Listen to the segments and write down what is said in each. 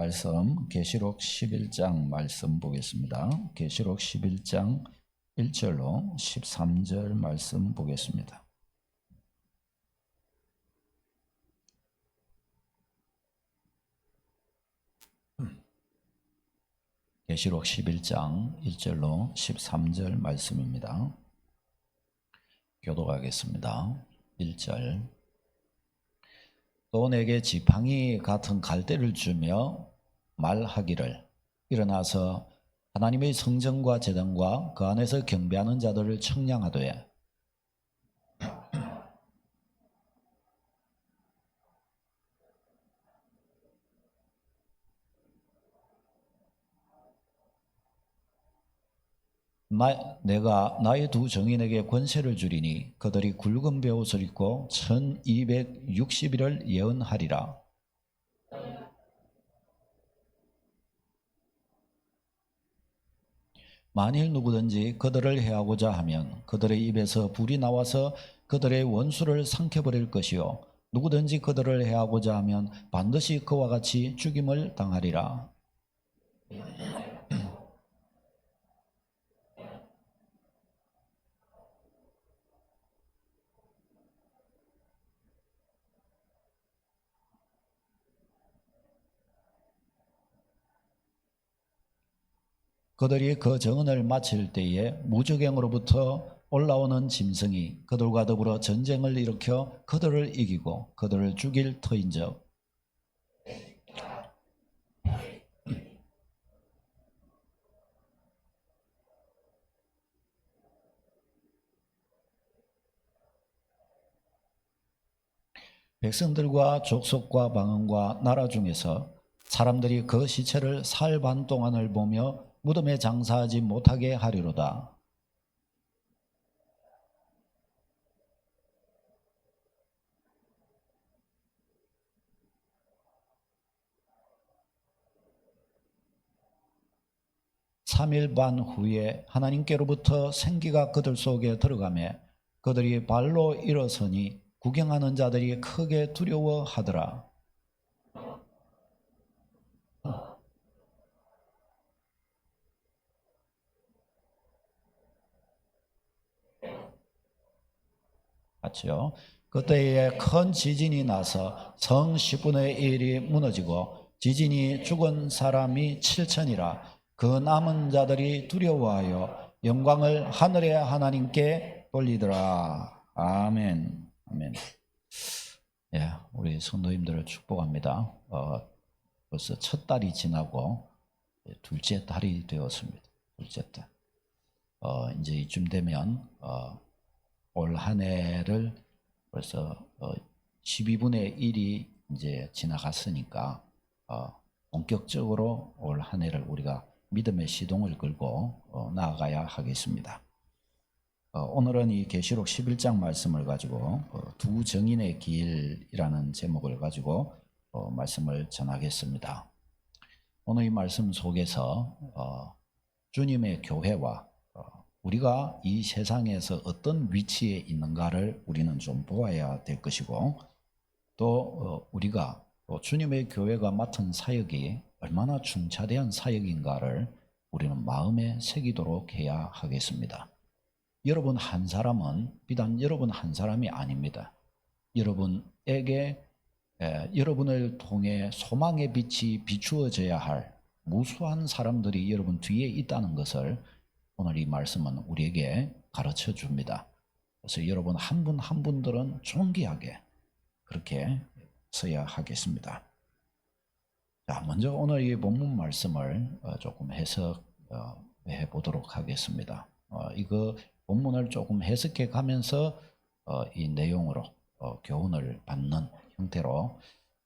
말씀 계시록 11장 말씀 보겠습니다. 계시록 11장 1절로 13절 말씀 보겠습니다. 계시록 11장 1절로 13절 말씀입니다. 교독하겠습니다. 1절. 또 내게 지팡이 같은 갈대를 주며 말하기를 일어나서 하나님의 성전과 제단과 그 안에서 경배하는 자들을 청량하되 내가 나의 두 정인에게 권세를 주리니 그들이 굵은 베옷을 입고 1260일을 예언하리라. 만일 누구든지 그들을 해하고자 하면 그들의 입에서 불이 나와서 그들의 원수를 삼켜버릴 것이요 누구든지 그들을 해하고자 하면 반드시 그와 같이 죽임을 당하리라. 그들이 그 정언을 마칠 때에 무저갱으로부터 올라오는 짐승이 그들과 더불어 전쟁을 일으켜 그들을 이기고 그들을 죽일 터인즉 백성들과 족속과 방언과 나라 중에서 사람들이 그 시체를 사흘 반 동안을 보며 무덤에 장사하지 못하게 하리로다. (3일) 반 후에 하나님께로부터 생기가 그들 속에 들어가매 그들이 발로 일어서니 구경하는 자들이 크게 두려워하더라. 맞죠? 그때에 큰 지진이 나서 성 10분의 1이 무너지고 지진이 죽은 사람이 7천이라. 그 남은 자들이 두려워하여 영광을 하늘의 하나님께 돌리더라. 아멘. 아멘. 예, 우리 성도님들을 축복합니다. 벌써 첫 달이 지나고 둘째 달이 되었습니다. 둘째 달. 이제 이쯤 되면 올 한 해를 벌써 12분의 1이 이제 지나갔으니까 본격적으로 올 한 해를 우리가 믿음의 시동을 걸고 나아가야 하겠습니다. 오늘은 이 계시록 11장 말씀을 가지고 두 정인의 길이라는 제목을 가지고 말씀을 전하겠습니다. 오늘 이 말씀 속에서 주님의 교회와 우리가 이 세상에서 어떤 위치에 있는가를 우리는 좀 보아야 될 것이고 또 우리가 주님의 교회가 맡은 사역이 얼마나 중차대한 사역인가를 우리는 마음에 새기도록 해야 하겠습니다. 여러분 한 사람은 비단 여러분 한 사람이 아닙니다. 여러분에게 여러분을 통해 소망의 빛이 비추어져야 할 무수한 사람들이 여러분 뒤에 있다는 것을 오늘 이 말씀은 우리에게 가르쳐 줍니다. 그래서 여러분 한 분 한 분들은 존귀하게 그렇게 서야 하겠습니다. 자, 먼저 오늘 이 본문 말씀을 조금 해석해 보도록 하겠습니다. 이거 본문을 조금 해석해 가면서 이 내용으로 교훈을 받는 형태로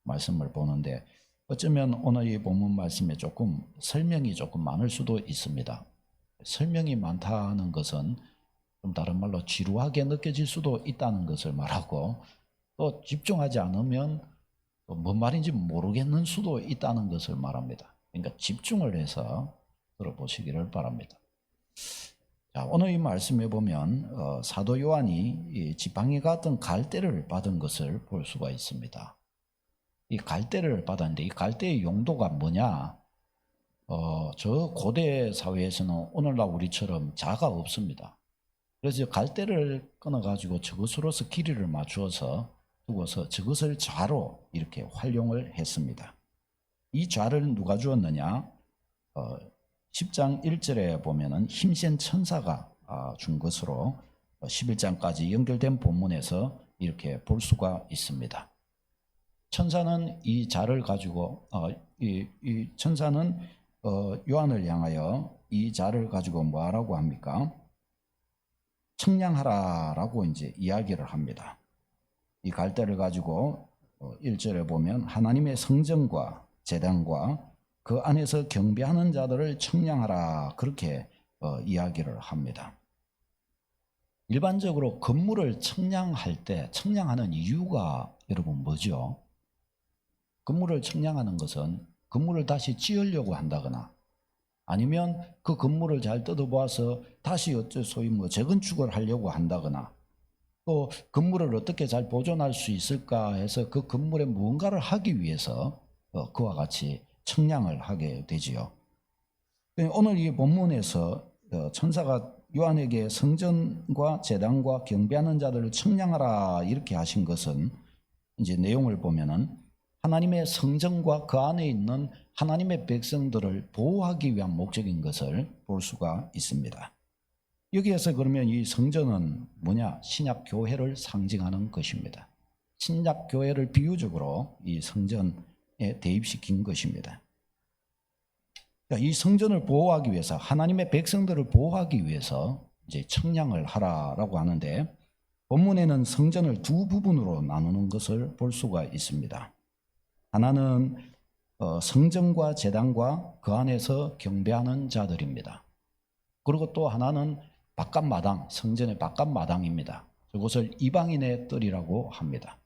말씀을 보는데 어쩌면 오늘 이 본문 말씀에 조금 설명이 조금 많을 수도 있습니다. 설명이 많다는 것은 좀 다른 말로 지루하게 느껴질 수도 있다는 것을 말하고 또 집중하지 않으면 뭔 말인지 모르겠는 수도 있다는 것을 말합니다. 그러니까 집중을 해서 들어보시기를 바랍니다. 자, 오늘 이 말씀에 보면 사도 요한이 이 지팡이 같은 갈대를 받은 것을 볼 수가 있습니다. 이 갈대를 받았는데 이 갈대의 용도가 뭐냐? 저 고대 사회에서는 오늘날 우리처럼 자가 없습니다. 그래서 갈대를 끊어가지고 저것으로서 길이를 맞추어서 두고서 저것을 좌로 이렇게 활용을 했습니다. 이 좌를 누가 주었느냐? 10장 1절에 보면은 힘센 천사가 준 것으로 11장까지 연결된 본문에서 이렇게 볼 수가 있습니다. 천사는 이 자를 가지고 이 천사는 요한을 향하여 이 자를 가지고 뭐라고 합니까? 청량하라라고 이제 이야기를 합니다. 이 갈대를 가지고 1절에 보면 하나님의 성전과 제단과 그 안에서 경배하는 자들을 청량하라 그렇게 이야기를 합니다. 일반적으로 건물을 청량할 때 청량하는 이유가 여러분 뭐죠? 건물을 청량하는 것은 건물을 다시 지으려고 한다거나 아니면 그 건물을 잘 뜯어보아서 다시 소위 재건축을 하려고 한다거나 또 건물을 어떻게 잘 보존할 수 있을까 해서 그 건물에 무언가를 하기 위해서 그와 같이 청량을 하게 되지요. 오늘 이 본문에서 천사가 요한에게 성전과 제단과 경배하는 자들을 청량하라 이렇게 하신 것은 이제 내용을 보면은 하나님의 성전과 그 안에 있는 하나님의 백성들을 보호하기 위한 목적인 것을 볼 수가 있습니다. 여기에서 그러면 이 성전은 뭐냐? 신약 교회를 상징하는 것입니다. 신약 교회를 비유적으로 이 성전에 대입시킨 것입니다. 이 성전을 보호하기 위해서 하나님의 백성들을 보호하기 위해서 이제 청량을 하라라고 하는데 본문에는 성전을 두 부분으로 나누는 것을 볼 수가 있습니다. 하나는 성전과 제단과 그 안에서 경배하는 자들입니다. 그리고 또 하나는 바깥마당, 성전의 바깥마당입니다. 그것을 이방인의 뜰이라고 합니다.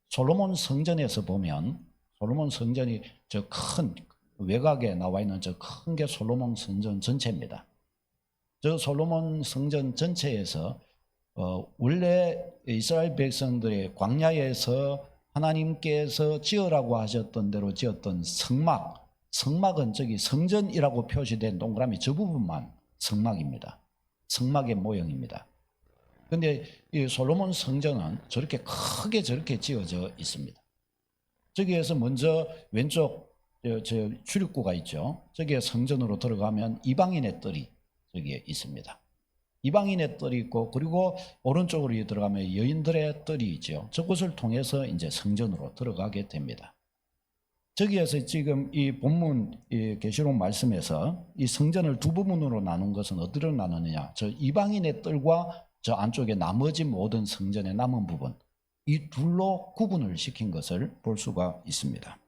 솔로몬 성전에서 보면 솔로몬 성전이 저 큰 외곽에 나와 있는 저 큰 게 솔로몬 성전 전체입니다. 저 솔로몬 성전 전체에서 원래 이스라엘 백성들의 광야에서 하나님께서 지으라고 하셨던 대로 지었던 성막은 저기 성전이라고 표시된 동그라미 저 부분만 성막입니다. 성막의 모형입니다. 그런데 이 솔로몬 성전은 저렇게 크게 저렇게 지어져 있습니다. 저기에서 먼저 왼쪽 저 출입구가 있죠. 저기에 성전으로 들어가면 이방인의 뜰이 저기에 있습니다. 이방인의 뜰이 있고 그리고 오른쪽으로 들어가면 여인들의 뜰이 있죠. 저곳을 통해서 이제 성전으로 들어가게 됩니다. 저기에서 지금 이 본문 이 계시록 말씀에서 이 성전을 두 부분으로 나눈 것은 어디로 나누느냐? 저 이방인의 뜰과 저 안쪽에 나머지 모든 성전의 남은 부분 이 둘로 구분을 시킨 것을 볼 수가 있습니다.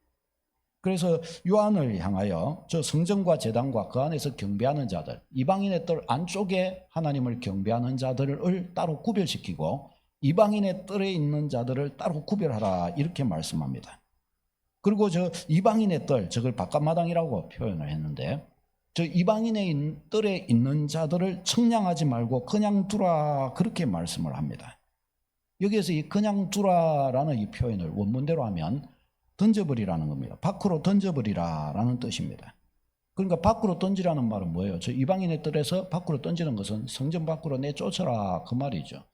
그래서 요한을 향하여 저 성전과 제단과 그 안에서 경배하는 자들, 이방인의 뜰 안쪽에 하나님을 경배하는 자들을 따로 구별시키고 이방인의 뜰에 있는 자들을 따로 구별하라 이렇게 말씀합니다. 그리고 저 이방인의 뜰, 저걸 바깥마당이라고 표현을 했는데 저 이방인의 뜰에 있는 자들을 청량하지 말고 그냥 두라 그렇게 말씀을 합니다. 여기에서 이 그냥 두라라는 이 표현을 원문대로 하면 던져버리라는 겁니다. 밖으로 던져버리라라는 뜻입니다. 그러니까 밖으로 던지라는 말은 뭐예요? 저 이방인의 뜰에서 밖으로 던지는 것은 성전 밖으로 내쫓아라 그 말이죠.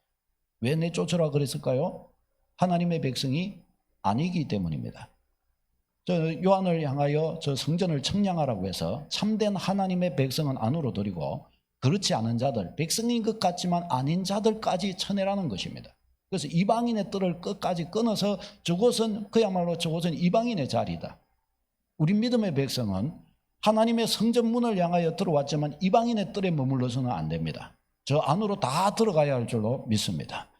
왜 내쫓아라 그랬을까요? 하나님의 백성이 아니기 때문입니다. 저 요한을 향하여 저 성전을 청량하라고 해서 참된 하나님의 백성은 안으로 들이고 그렇지 않은 자들, 백성인 것 같지만 아닌 자들까지 쳐내라는 것입니다. 그래서 이방인의 뜰을 끝까지 끊어서 저곳은 그야말로 저곳은 이방인의 자리다. 우리 믿음의 백성은 하나님의 성전문을 향하여 들어왔지만 이방인의 뜰에 머물러서는 안 됩니다. 저 안으로 다 들어가야 할 줄로 믿습니다.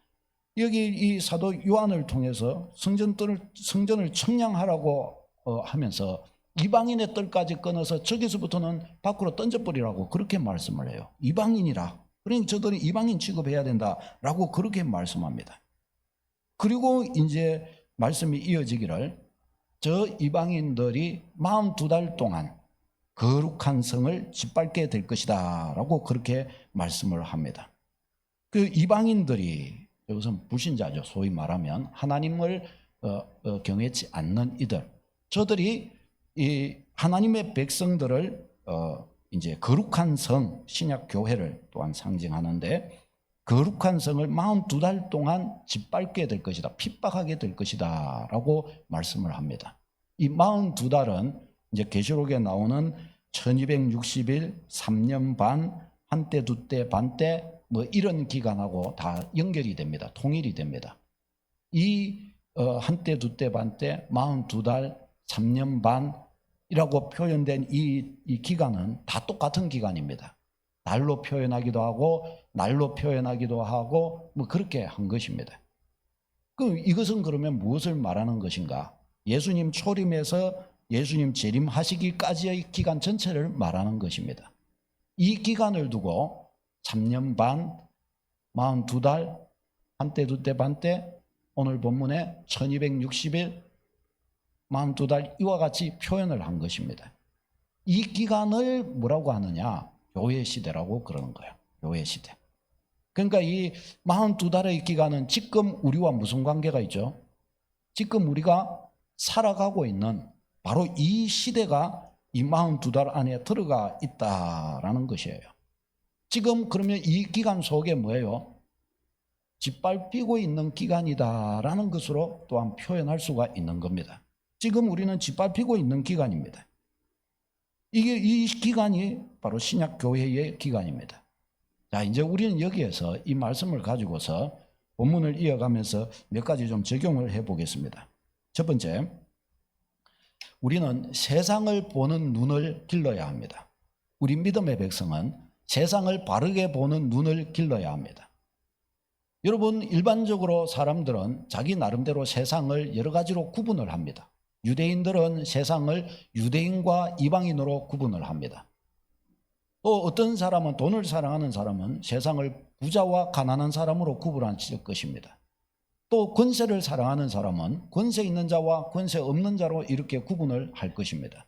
여기 이 사도 요한을 통해서 성전을 청량하라고 하면서 이방인의 뜰까지 끊어서 저기서부터는 밖으로 던져버리라고 그렇게 말씀을 해요. 이방인이라. 그러니까 저들이 이방인 취급해야 된다라고 그렇게 말씀합니다. 그리고 이제 말씀이 이어지기를 저 이방인들이 42달 동안 거룩한 성을 짓밟게 될 것이다 라고 그렇게 말씀을 합니다. 그 이방인들이 이것은 불신자죠. 소위 말하면 하나님을 경외치 않는 이들, 저들이 이 하나님의 백성들을 이제 거룩한 성, 신약 교회를 또한 상징하는데, 거룩한 성을 42달 동안 짓밟게 될 것이다, 핍박하게 될 것이다 라고 말씀을 합니다. 이 42달은 이제 계시록에 나오는 1260일, 3년 반, 한때 두때 반때 뭐 이런 기간하고 다 연결이 됩니다. 통일이 됩니다. 이 한때 두때 반때 42달 3년 반이라고 표현된 이 기간은 다 똑같은 기간입니다. 달로 표현하기도 하고 날로 표현하기도 하고 뭐 그렇게 한 것입니다. 그럼 이것은 그러면 무엇을 말하는 것인가? 예수님 초림에서 예수님 재림하시기까지의 기간 전체를 말하는 것입니다. 이 기간을 두고 3년 반, 42달, 한때 두때 반때, 오늘 본문에 1260일, 42달 이와 같이 표현을 한 것입니다. 이 기간을 뭐라고 하느냐? 교회 시대라고 그러는 거예요. 교회 시대. 그러니까 이 42달의 기간은 지금 우리와 무슨 관계가 있죠? 지금 우리가 살아가고 있는 바로 이 시대가 이 42달 안에 들어가 있다라는 것이에요. 지금 그러면 이 기간 속에 뭐예요? 짓밟히고 있는 기간이다라는 것으로 또한 표현할 수가 있는 겁니다. 지금 우리는 짓밟히고 있는 기간입니다. 이 기간이 바로 신약 교회의 기간입니다. 자, 이제 우리는 여기에서 이 말씀을 가지고서 본문을 이어가면서 몇 가지 좀 적용을 해 보겠습니다. 첫 번째, 우리는 세상을 보는 눈을 길러야 합니다. 우리 믿음의 백성은 세상을 바르게 보는 눈을 길러야 합니다. 여러분, 일반적으로 사람들은 자기 나름대로 세상을 여러 가지로 구분을 합니다. 유대인들은 세상을 유대인과 이방인으로 구분을 합니다. 또 어떤 사람은, 돈을 사랑하는 사람은 세상을 부자와 가난한 사람으로 구분할 것입니다. 또 권세를 사랑하는 사람은 권세 있는 자와 권세 없는 자로 이렇게 구분을 할 것입니다.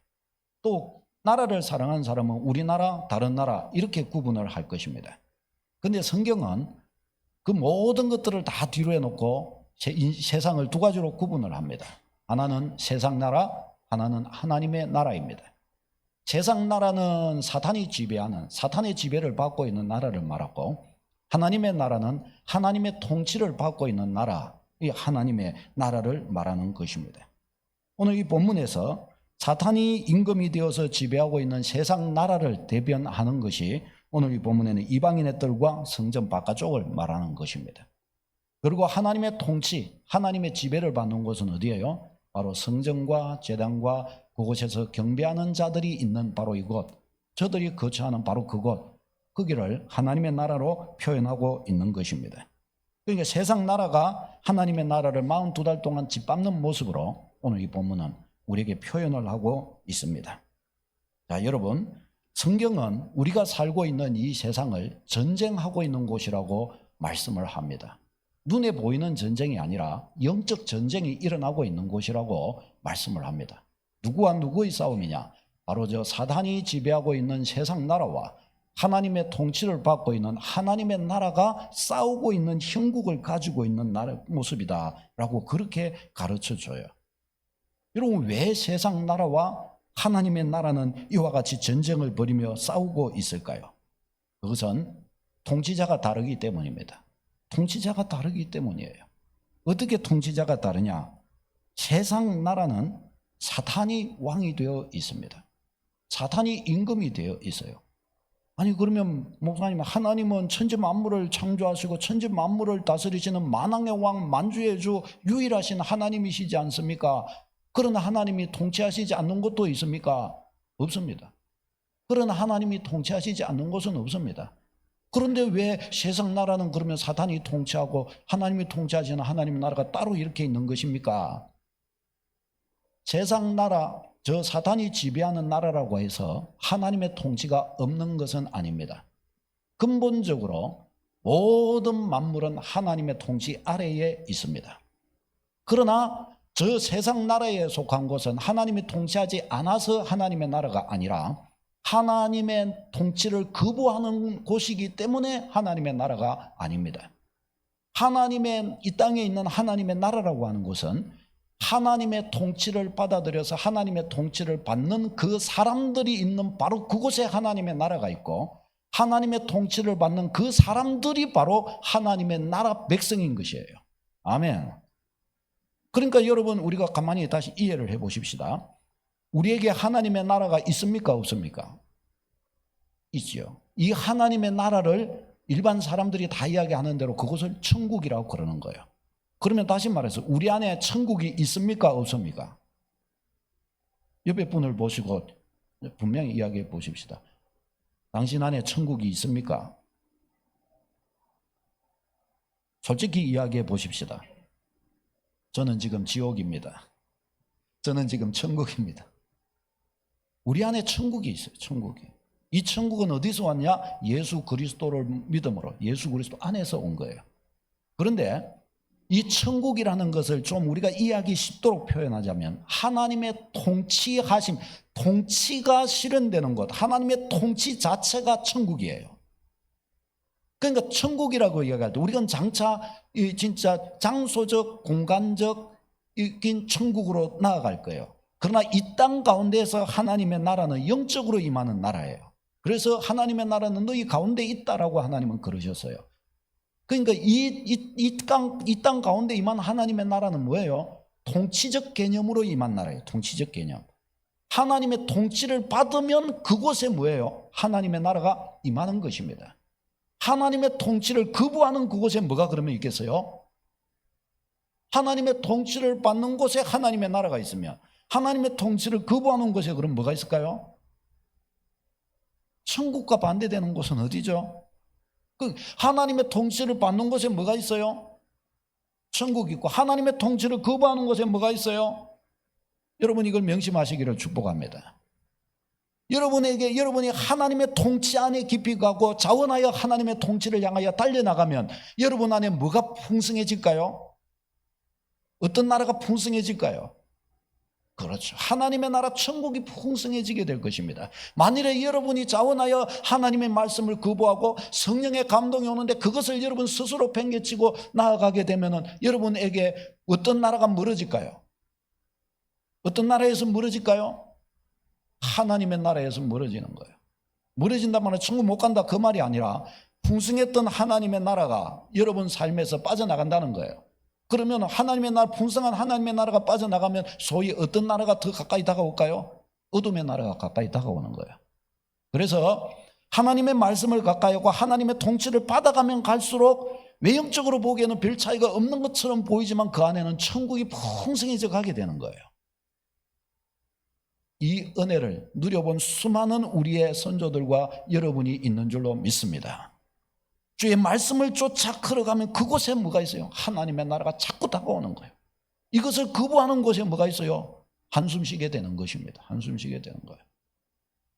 또 나라를 사랑하는 사람은 우리나라, 다른 나라 이렇게 구분을 할 것입니다. 그런데 성경은 그 모든 것들을 다 뒤로 해놓고 세상을 두 가지로 구분을 합니다. 하나는 세상 나라, 하나는 하나님의 나라입니다. 세상 나라는 사탄이 지배하는, 사탄의 지배를 받고 있는 나라를 말하고, 하나님의 나라는 하나님의 통치를 받고 있는 나라, 이 하나님의 나라를 말하는 것입니다. 오늘 이 본문에서 사탄이 임금이 되어서 지배하고 있는 세상 나라를 대변하는 것이 오늘 이 본문에는 이방인의 뜰과 성전 바깥쪽을 말하는 것입니다. 그리고 하나님의 통치, 하나님의 지배를 받는 곳은 어디예요? 바로 성전과 제단과 그곳에서 경배하는 자들이 있는 바로 이곳, 저들이 거처하는 바로 그곳, 거기를 하나님의 나라로 표현하고 있는 것입니다. 그러니까 세상 나라가 하나님의 나라를 42달 동안 짓밟는 모습으로 오늘 이 본문은 우리에게 표현을 하고 있습니다. 자, 여러분, 성경은 우리가 살고 있는 이 세상을 전쟁하고 있는 곳이라고 말씀을 합니다. 눈에 보이는 전쟁이 아니라 영적 전쟁이 일어나고 있는 곳이라고 말씀을 합니다. 누구와 누구의 싸움이냐? 바로 저 사단이 지배하고 있는 세상 나라와 하나님의 통치를 받고 있는 하나님의 나라가 싸우고 있는 형국을 가지고 있는 나라 모습이다 라고 그렇게 가르쳐줘요. 여러분, 왜 세상 나라와 하나님의 나라는 이와 같이 전쟁을 벌이며 싸우고 있을까요? 그것은 통치자가 다르기 때문입니다. 통치자가 다르기 때문이에요. 어떻게 통치자가 다르냐? 세상 나라는 사탄이 왕이 되어 있습니다. 사탄이 임금이 되어 있어요. 아니, 그러면 목사님, 하나님은 천지 만물을 창조하시고 천지 만물을 다스리시는 만왕의 왕, 만주의 주, 유일하신 하나님이시지 않습니까? 그러나 하나님이 통치하시지 않는 것도 있습니까? 없습니다. 그러나 하나님이 통치하시지 않는 것은 없습니다. 그런데 왜 세상 나라는 그러면 사탄이 통치하고 하나님이 통치하시는 하나님의 나라가 따로 이렇게 있는 것입니까? 세상 나라, 저 사탄이 지배하는 나라라고 해서 하나님의 통치가 없는 것은 아닙니다. 근본적으로 모든 만물은 하나님의 통치 아래에 있습니다. 그러나 저 세상 나라에 속한 곳은 하나님이 통치하지 않아서 하나님의 나라가 아니라 하나님의 통치를 거부하는 곳이기 때문에 하나님의 나라가 아닙니다. 하나님의 이 땅에 있는 하나님의 나라라고 하는 곳은 하나님의 통치를 받아들여서 하나님의 통치를 받는 그 사람들이 있는 바로 그곳에 하나님의 나라가 있고, 하나님의 통치를 받는 그 사람들이 바로 하나님의 나라 백성인 것이에요. 아멘. 그러니까 여러분, 우리가 가만히 다시 이해를 해 보십시다. 우리에게 하나님의 나라가 있습니까, 없습니까? 있죠. 이 하나님의 나라를 일반 사람들이 다 이야기하는 대로 그것을 천국이라고 그러는 거예요. 그러면 다시 말해서 우리 안에 천국이 있습니까, 없습니까? 옆에 분을 보시고 분명히 이야기해 보십시다. 당신 안에 천국이 있습니까? 솔직히 이야기해 보십시다. 저는 지금 지옥입니다. 저는 지금 천국입니다. 우리 안에 천국이 있어요. 천국이. 이 천국은 어디서 왔냐? 예수 그리스도를 믿음으로 예수 그리스도 안에서 온 거예요. 그런데 이 천국이라는 것을 좀 우리가 이해하기 쉽도록 표현하자면, 하나님의 통치하심, 통치가 실현되는 것, 하나님의 통치 자체가 천국이에요. 그러니까 천국이라고 이야기할 때 우리가 장차 진짜 장소적, 공간적인 천국으로 나아갈 거예요. 그러나 이 땅 가운데에서 하나님의 나라는 영적으로 임하는 나라예요. 그래서 하나님의 나라는 너희 가운데 있다라고 하나님은 그러셨어요. 그러니까 이 땅 가운데 임한 하나님의 나라는 뭐예요? 통치적 개념으로 임한 나라예요. 통치적 개념. 하나님의 통치를 받으면 그곳에 뭐예요? 하나님의 나라가 임하는 것입니다. 하나님의 통치를 거부하는 그곳에 뭐가 그러면 있겠어요? 하나님의 통치를 받는 곳에 하나님의 나라가 있으면, 하나님의 통치를 거부하는 곳에 그럼 뭐가 있을까요? 천국과 반대되는 곳은 어디죠? 하나님의 통치를 받는 곳에 뭐가 있어요? 천국이 있고, 하나님의 통치를 거부하는 곳에 뭐가 있어요? 여러분, 이걸 명심하시기를 축복합니다. 여러분이 하나님의 통치 안에 깊이 가고 자원하여 하나님의 통치를 향하여 달려나가면 여러분 안에 뭐가 풍성해질까요? 어떤 나라가 풍성해질까요? 그렇죠. 하나님의 나라 천국이 풍성해지게 될 것입니다. 만일에 여러분이 자원하여 하나님의 말씀을 거부하고 성령의 감동이 오는데 그것을 여러분 스스로 팽개치고 나아가게 되면 여러분에게 어떤 나라가 멀어질까요? 어떤 나라에서 멀어질까요? 하나님의 나라에서 멀어지는 거예요. 멀어진다면 말은 천국 못 간다 그 말이 아니라 풍성했던 하나님의 나라가 여러분 삶에서 빠져나간다는 거예요. 그러면 하나님의 나라, 풍성한 하나님의 나라가 빠져나가면 소위 어떤 나라가 더 가까이 다가올까요? 어둠의 나라가 가까이 다가오는 거예요. 그래서 하나님의 말씀을 가까이 하고 하나님의 통치를 받아가면 갈수록 외형적으로 보기에는 별 차이가 없는 것처럼 보이지만 그 안에는 천국이 풍성해져 가게 되는 거예요. 이 은혜를 누려본 수많은 우리의 선조들과 여러분이 있는 줄로 믿습니다. 주의 말씀을 쫓아 걸어가면 그곳에 뭐가 있어요? 하나님의 나라가 자꾸 다가오는 거예요. 이것을 거부하는 곳에 뭐가 있어요? 한숨 쉬게 되는 것입니다. 한숨 쉬게 되는 거예요.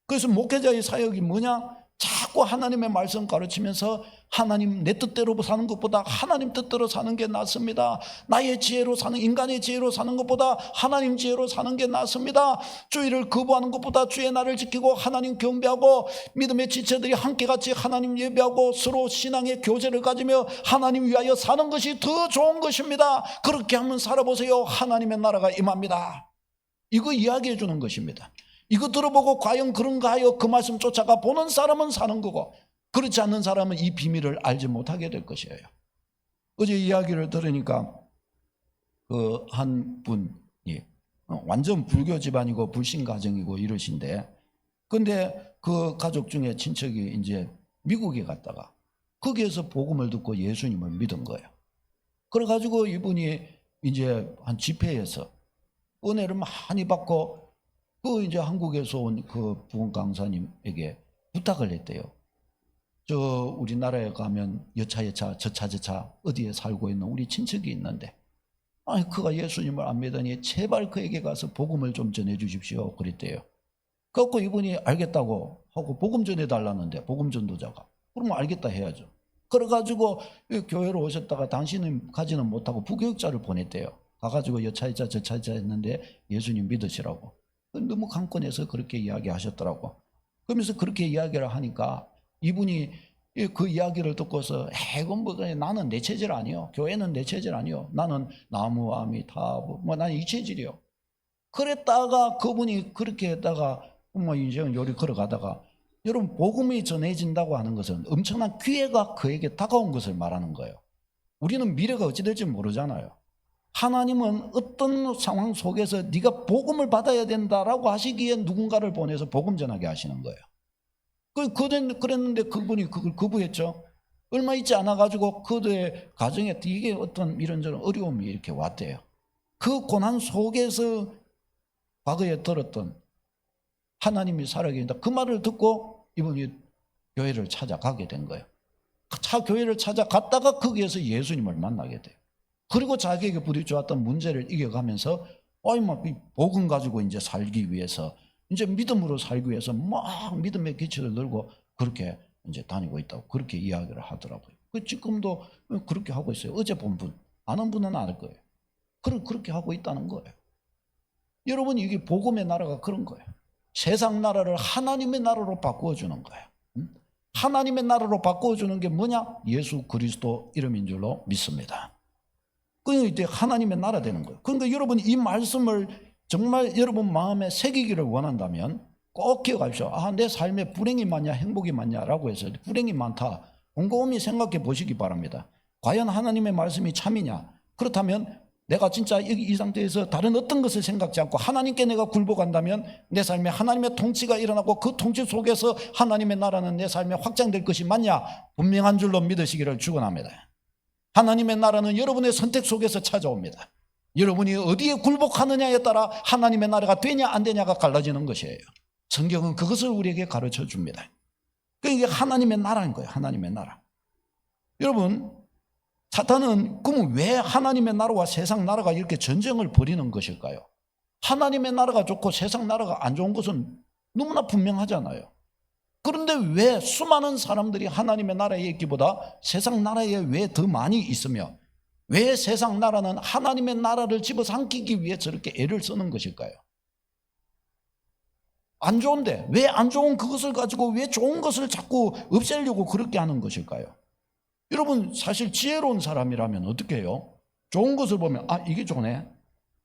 그래서 목회자의 사역이 뭐냐? 자꾸 하나님의 말씀 가르치면서 하나님 내 뜻대로 사는 것보다 하나님 뜻대로 사는 게 낫습니다. 나의 지혜로 사는, 인간의 지혜로 사는 것보다 하나님 지혜로 사는 게 낫습니다. 주의를 거부하는 것보다 주의 날을 지키고 하나님 경배하고 믿음의 지체들이 함께 같이 하나님 예배하고 서로 신앙의 교제를 가지며 하나님 위하여 사는 것이 더 좋은 것입니다. 그렇게 한번 살아보세요. 하나님의 나라가 임합니다. 이거 이야기해 주는 것입니다. 이거 들어보고 과연 그런가 하여 그 말씀 쫓아가 보는 사람은 사는 거고, 그렇지 않는 사람은 이 비밀을 알지 못하게 될 것이에요. 어제 이야기를 들으니까 그 한 분이 완전 불교 집안이고 불신 가정이고 이러신데, 근데 그 가족 중에 친척이 이제 미국에 갔다가 거기에서 복음을 듣고 예수님을 믿은 거예요. 그래가지고 이분이 이제 한 집회에서 은혜를 많이 받고 그 이제 한국에서 온 그 부흥 강사님에게 부탁을 했대요. 저 우리나라에 가면 여차 저차 어디에 살고 있는 우리 친척이 있는데, 아니 그가 예수님을 안 믿으니 제발 그에게 가서 복음을 좀 전해 주십시오 그랬대요. 그래갖고 이분이 알겠다고 하고 복음 전해달라는데, 복음 전도자가 그러면 알겠다 해야죠. 그래가지고 교회로 오셨다가 당신은 가지는 못하고 부교육자를 보냈대요. 가가지고 여차저차 저차저차 했는데 예수님 믿으시라고. 너무 강권해서 그렇게 이야기하셨더라고. 그러면서 그렇게 이야기를 하니까 이분이 그 이야기를 듣고서 이건 뭐 나는 내 체질 아니요, 교회는 내 체질 아니요, 나는 나무 아미 타부 뭐 나는 이 체질이요. 그랬다가 그분이 그렇게 했다가 뭐 이제 요리 걸어가다가, 여러분 복음이 전해진다고 하는 것은 엄청난 기회가 그에게 다가온 것을 말하는 거예요. 우리는 미래가 어찌 될지 모르잖아요. 하나님은 어떤 상황 속에서 네가 복음을 받아야 된다라고 하시기에 누군가를 보내서 복음 전하게 하시는 거예요. 그랬는데 그분이 그걸 거부했죠. 얼마 있지 않아가지고 그들의 가정에 이게 어떤 이런저런 어려움이 이렇게 왔대요. 그 고난 속에서 과거에 들었던 하나님이 살아계신다 그 말을 듣고 이분이 교회를 찾아가게 된 거예요. 교회를 찾아갔다가 거기에서 예수님을 만나게 돼요. 그리고 자기에게 부딪혀왔던 문제를 이겨가면서 복음 가지고 이제 살기 위해서, 이제 믿음으로 살기 위해서 막 믿음의 기초를 늘고 그렇게 이제 다니고 있다고 그렇게 이야기를 하더라고요. 지금도 그렇게 하고 있어요. 어제 본 분, 아는 분은 알 거예요. 그렇게 하고 있다는 거예요. 여러분, 이게 복음의 나라가 그런 거예요. 세상 나라를 하나님의 나라로 바꾸어주는 거예요. 하나님의 나라로 바꾸어주는 게 뭐냐? 예수 그리스도 이름인 줄로 믿습니다. 그러니까 이제 하나님의 나라 되는 거예요. 그러니까 여러분 이 말씀을 정말 여러분 마음에 새기기를 원한다면 꼭 기억하십시오. 내 삶에 불행이 많냐 행복이 많냐라고 해서 불행이 많다, 곰곰이 생각해 보시기 바랍니다. 과연 하나님의 말씀이 참이냐? 그렇다면 내가 진짜 이 상태에서 다른 어떤 것을 생각지 않고 하나님께 내가 굴복한다면 내 삶에 하나님의 통치가 일어나고 그 통치 속에서 하나님의 나라는 내 삶에 확장될 것이 맞냐? 분명한 줄로 믿으시기를 축원합니다. 하나님의 나라는 여러분의 선택 속에서 찾아옵니다. 여러분이 어디에 굴복하느냐에 따라 하나님의 나라가 되냐 안 되냐가 갈라지는 것이에요. 성경은 그것을 우리에게 가르쳐 줍니다. 그게 하나님의 나라인 거예요. 하나님의 나라. 여러분, 사탄은 그러면 왜 하나님의 나라와 세상 나라가 이렇게 전쟁을 벌이는 것일까요? 하나님의 나라가 좋고 세상 나라가 안 좋은 것은 너무나 분명하잖아요. 그런데 왜 수많은 사람들이 하나님의 나라에 있기보다 세상 나라에 왜 더 많이 있으며 왜 세상 나라는 하나님의 나라를 집어삼키기 위해 저렇게 애를 쓰는 것일까요? 안 좋은데 왜 안 좋은 그것을 가지고 왜 좋은 것을 자꾸 없애려고 그렇게 하는 것일까요? 여러분, 사실 지혜로운 사람이라면 어떻게 해요? 좋은 것을 보면 이게 좋네,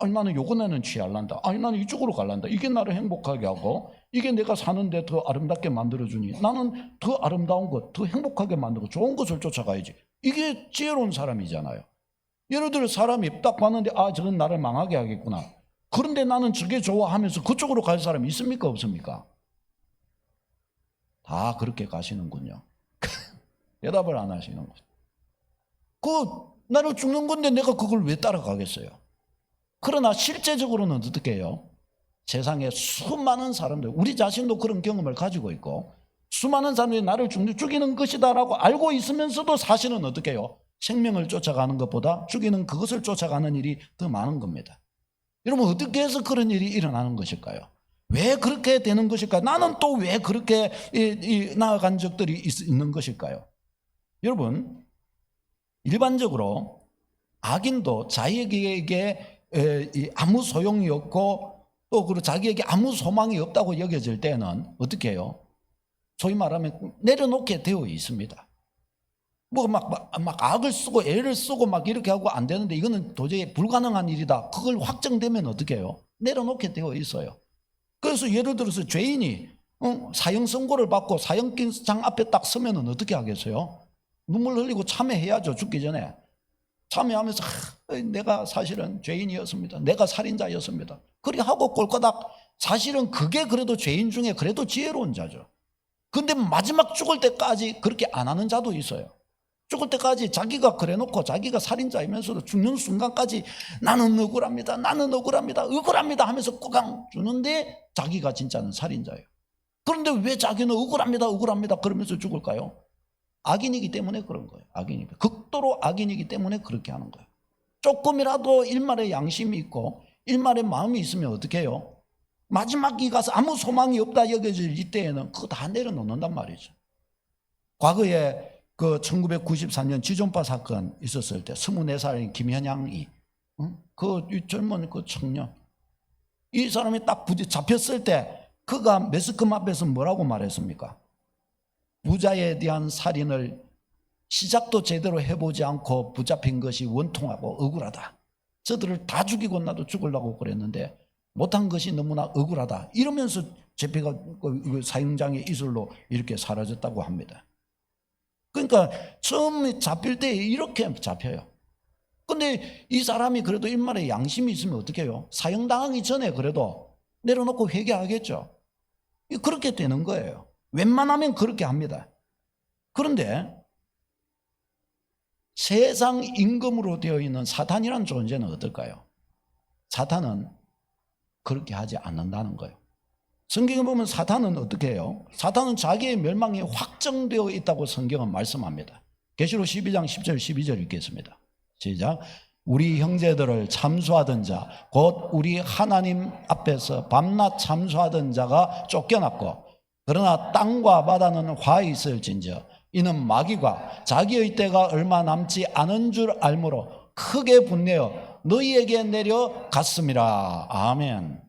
나는 요거는 취할란다, 나는 이쪽으로 갈란다, 이게 나를 행복하게 하고 이게 내가 사는데 더 아름답게 만들어주니 나는 더 아름다운 것, 더 행복하게 만들고 좋은 것을 쫓아가야지. 이게 지혜로운 사람이잖아요. 예를 들어 사람이 딱 봤는데 저건 나를 망하게 하겠구나, 그런데 나는 저게 좋아하면서 그쪽으로 갈 사람이 있습니까 없습니까? 다 그렇게 가시는군요. 대답을 안 하시는 거죠. 나를 죽는 건데 내가 그걸 왜 따라가겠어요? 그러나 실제적으로는 어떻게 해요? 세상에 수많은 사람들, 우리 자신도 그런 경험을 가지고 있고 수많은 사람들이 나를 죽이는 것이다라고 알고 있으면서도 사실은 어떻게 해요? 생명을 쫓아가는 것보다 죽이는 그것을 쫓아가는 일이 더 많은 겁니다. 여러분, 어떻게 해서 그런 일이 일어나는 것일까요? 왜 그렇게 되는 것일까요? 나는 또 왜 그렇게 나아간 적들이 있는 것일까요? 여러분, 일반적으로 악인도 자기에게 아무 소용이 없고 또 그리고 자기에게 아무 소망이 없다고 여겨질 때는 어떻게 해요? 소위 말하면 내려놓게 되어 있습니다. 막 악을 쓰고 애를 쓰고 막 이렇게 하고 안 되는데 이거는 도저히 불가능한 일이다, 그걸 확정되면 어떻게 해요? 내려놓게 되어 있어요. 그래서 예를 들어서 죄인이 사형 선고를 받고 사형장 앞에 딱 서면은 어떻게 하겠어요? 눈물 흘리고 참회해야죠. 죽기 전에 참회하면서 내가 사실은 죄인이었습니다, 내가 살인자였습니다, 그리 하고 꼴까닥. 사실은 그게 그래도 죄인 중에 그래도 지혜로운 자죠. 근데 마지막 죽을 때까지 그렇게 안 하는 자도 있어요. 죽을 때까지 자기가 그래놓고 자기가 살인자이면서도 죽는 순간까지 나는 억울합니다, 나는 억울합니다, 억울합니다 하면서 꼬강 주는데 자기가 진짜는 살인자예요. 그런데 왜 자기는 억울합니다, 억울합니다 그러면서 죽을까요? 악인이기 때문에 그런 거예요. 악인이기, 극도로 악인이기 때문에 그렇게 하는 거예요. 조금이라도 일말의 양심이 있고 일말의 마음이 있으면 어떻게 해요? 마지막에 가서 아무 소망이 없다 여겨질 이때에는 그거 다 내려놓는단 말이죠. 과거에 그 1993년 지존파 사건 있었을 때 24살인 김현양이 그 젊은 그 청년, 이 사람이 딱 잡혔을 때 그가 매스컴 앞에서 뭐라고 말했습니까? 부자에 대한 살인을 시작도 제대로 해보지 않고 붙잡힌 것이 원통하고 억울하다. 저들을 다 죽이고 나도 죽으려고 그랬는데 못한 것이 너무나 억울하다. 이러면서 제피가 사형장의 이슬로 이렇게 사라졌다고 합니다. 그러니까 처음에 잡힐 때 이렇게 잡혀요. 근데 이 사람이 그래도 일말의 양심이 있으면 어떻게 해요? 사형당하기 전에 그래도 내려놓고 회개하겠죠. 그렇게 되는 거예요. 웬만하면 그렇게 합니다. 그런데 세상 임금으로 되어 있는 사탄이라는 존재는 어떨까요? 사탄은 그렇게 하지 않는다는 거예요. 성경에 보면 사탄은 어떻게 해요? 사탄은 자기의 멸망이 확정되어 있다고 성경은 말씀합니다. 계시록 12장 10절 12절 읽겠습니다. 시작. 우리 형제들을 참수하던 자, 곧 우리 하나님 앞에서 밤낮 참수하던 자가 쫓겨났고, 그러나 땅과 바다는 화 있을진저 이는 마귀가 자기의 때가 얼마 남지 않은 줄 알므로 크게 분내어 너희에게 내려갔음이라. 아멘.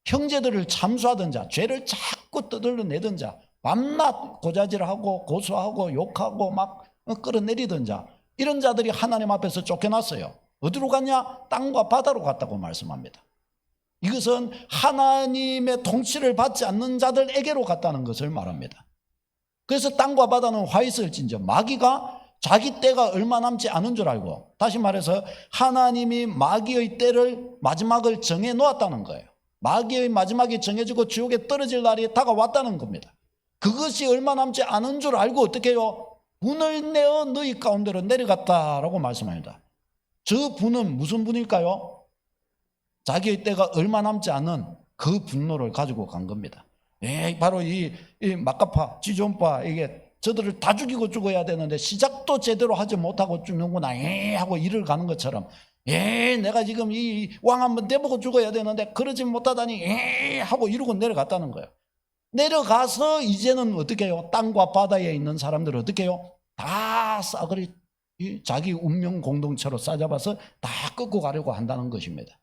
형제들을 참수하던 자, 죄를 자꾸 떠들어내던 자, 밤낮 고자질하고 고소하고 욕하고 막 끌어내리던 자, 이런 자들이 하나님 앞에서 쫓겨났어요. 어디로 갔냐? 땅과 바다로 갔다고 말씀합니다. 이것은 하나님의 통치를 받지 않는 자들에게로 갔다는 것을 말합니다. 그래서 땅과 바다는 화 있을진저 마귀가 자기 때가 얼마 남지 않은 줄 알고, 다시 말해서 하나님이 마귀의 때를 마지막을 정해 놓았다는 거예요. 마귀의 마지막이 정해지고 지옥에 떨어질 날이 다가왔다는 겁니다. 그것이 얼마 남지 않은 줄 알고 어떻게 해요? 분을 내어 너희 가운데로 내려갔다라고 말씀합니다. 저 분은 무슨 분일까요? 자기의 때가 얼마 남지 않은 그 분노를 가지고 간 겁니다. 바로 이 마카파, 지존파, 이게 저들을 다 죽이고 죽어야 되는데 시작도 제대로 하지 못하고 죽는구나 하고 일을 가는 것처럼, 내가 지금 이 왕 한번 내보고 죽어야 되는데 그러지 못하다니 하고 이러고 내려갔다는 거예요. 내려가서 이제는 어떻게 해요? 땅과 바다에 있는 사람들을 어떻게 해요? 다 싸그리 자기 운명 공동체로 싸잡아서 다 끄고 가려고 한다는 것입니다.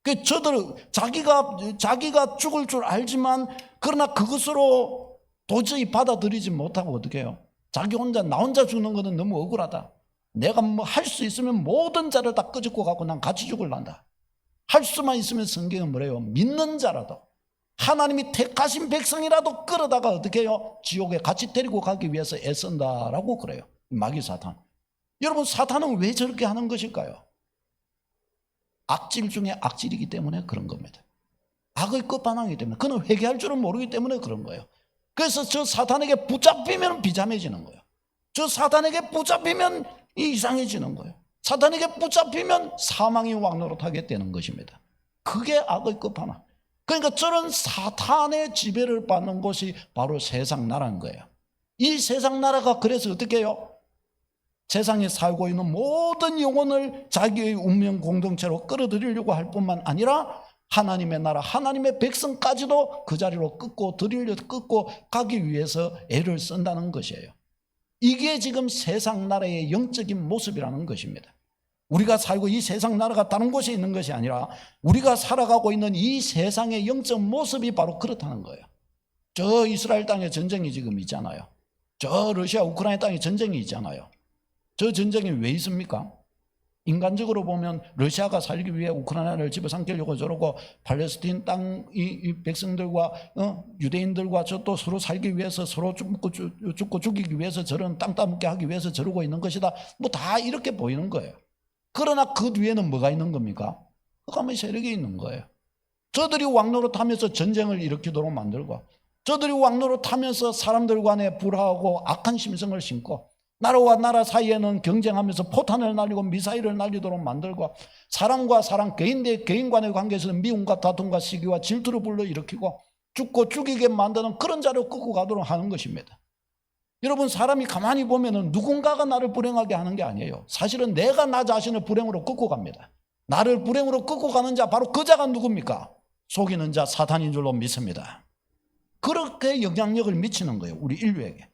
그 저들 자기가 죽을 줄 알지만 그러나 그것으로 도저히 받아들이지 못하고 어떻게 해요? 자기 혼자 나 혼자 죽는 것은 너무 억울하다. 내가 뭐 할 수 있으면 모든 자를 다 끄집고 가고 난 같이 죽을란다. 할 수만 있으면 성경은 뭐래요? 믿는 자라도, 하나님이 택하신 백성이라도 끌어다가 어떻게 해요? 지옥에 같이 데리고 가기 위해서 애쓴다라고 그래요. 마귀 사탄. 여러분, 사탄은 왜 저렇게 하는 것일까요? 악질 중에 악질이기 때문에 그런 겁니다. 악의 끝판왕이기 때문에, 그는 회개할 줄은 모르기 때문에 그런 거예요. 그래서 저 사탄에게 붙잡히면 비참해지는 거예요. 저 사탄에게 붙잡히면 이상해지는 거예요. 사탄에게 붙잡히면 사망이 왕노릇하게 되는 것입니다. 그게 악의 끝판왕. 그러니까 저런 사탄의 지배를 받는 곳이 바로 세상 나라인 거예요. 이 세상 나라가 그래서 어떻게 해요? 세상에 살고 있는 모든 영혼을 자기의 운명 공동체로 끌어들이려고 할 뿐만 아니라 하나님의 나라, 하나님의 백성까지도 그 자리로 끌고 가기 위해서 애를 쓴다는 것이에요. 이게 지금 세상 나라의 영적인 모습이라는 것입니다. 우리가 살고 이 세상 나라가 다른 곳에 있는 것이 아니라 우리가 살아가고 있는 이 세상의 영적 모습이 바로 그렇다는 거예요. 저 이스라엘 땅에 전쟁이 지금 있잖아요. 저 러시아 우크라이나 땅에 전쟁이 있잖아요. 저 전쟁이 왜 있습니까? 인간적으로 보면 러시아가 살기 위해 우크라이나를 집어삼키려고 저러고, 팔레스틴 땅 이 백성들과 유대인들과 저 또 서로 살기 위해서 서로 죽고 죽이기 위해서 저런 땅 따먹게 하기 위해서 저러고 있는 것이다. 뭐 다 이렇게 보이는 거예요. 그러나 그 뒤에는 뭐가 있는 겁니까? 흑암의 세력이 있는 거예요. 저들이 왕노릇하면서 전쟁을 일으키도록 만들고, 저들이 왕노릇하면서 사람들 간에 불화하고 악한 심성을 심고, 나라와 나라 사이에는 경쟁하면서 포탄을 날리고 미사일을 날리도록 만들고, 사람과 사람, 개인 대 개인 간의 관계에서는 미움과 다툼과 시기와 질투를 불러일으키고 죽고 죽이게 만드는 그런 자를 끌고 가도록 하는 것입니다. 여러분, 사람이 가만히 보면은 누군가가 나를 불행하게 하는 게 아니에요. 사실은 내가 나 자신을 불행으로 끌고 갑니다. 나를 불행으로 끌고 가는 자, 바로 그 자가 누굽니까? 속이는 자 사탄인 줄로 믿습니다. 그렇게 영향력을 미치는 거예요, 우리 인류에게.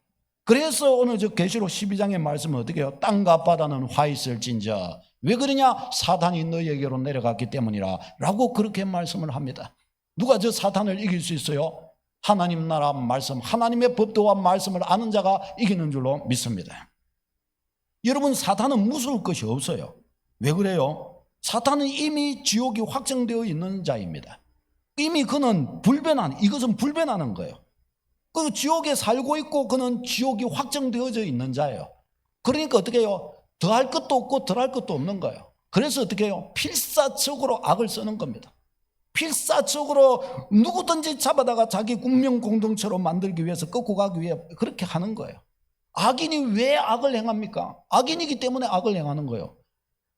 그래서 오늘 저 계시록 12장의 말씀은 어떻게 해요? 땅과 바다는 화 있을진저. 왜 그러냐? 사탄이 너희에게로 내려갔기 때문이라 라고 그렇게 말씀을 합니다. 누가 저 사탄을 이길 수 있어요? 하나님 나라 말씀, 하나님의 법도와 말씀을 아는 자가 이기는 줄로 믿습니다. 여러분, 사탄은 무서울 것이 없어요. 왜 그래요? 사탄은 이미 지옥이 확정되어 있는 자입니다. 이미 그는 이것은 불변하는 거예요. 그 지옥에 살고 있고 그는 지옥이 확정되어져 있는 자예요. 그러니까 어떻게 해요? 더할 것도 없고 덜할 것도 없는 거예요. 그래서 어떻게 해요? 필사적으로 악을 쓰는 겁니다. 필사적으로 누구든지 잡아다가 자기 국명 공동체로 만들기 위해서 끌고 가기 위해 그렇게 하는 거예요. 악인이 왜 악을 행합니까? 악인이기 때문에 악을 행하는 거예요.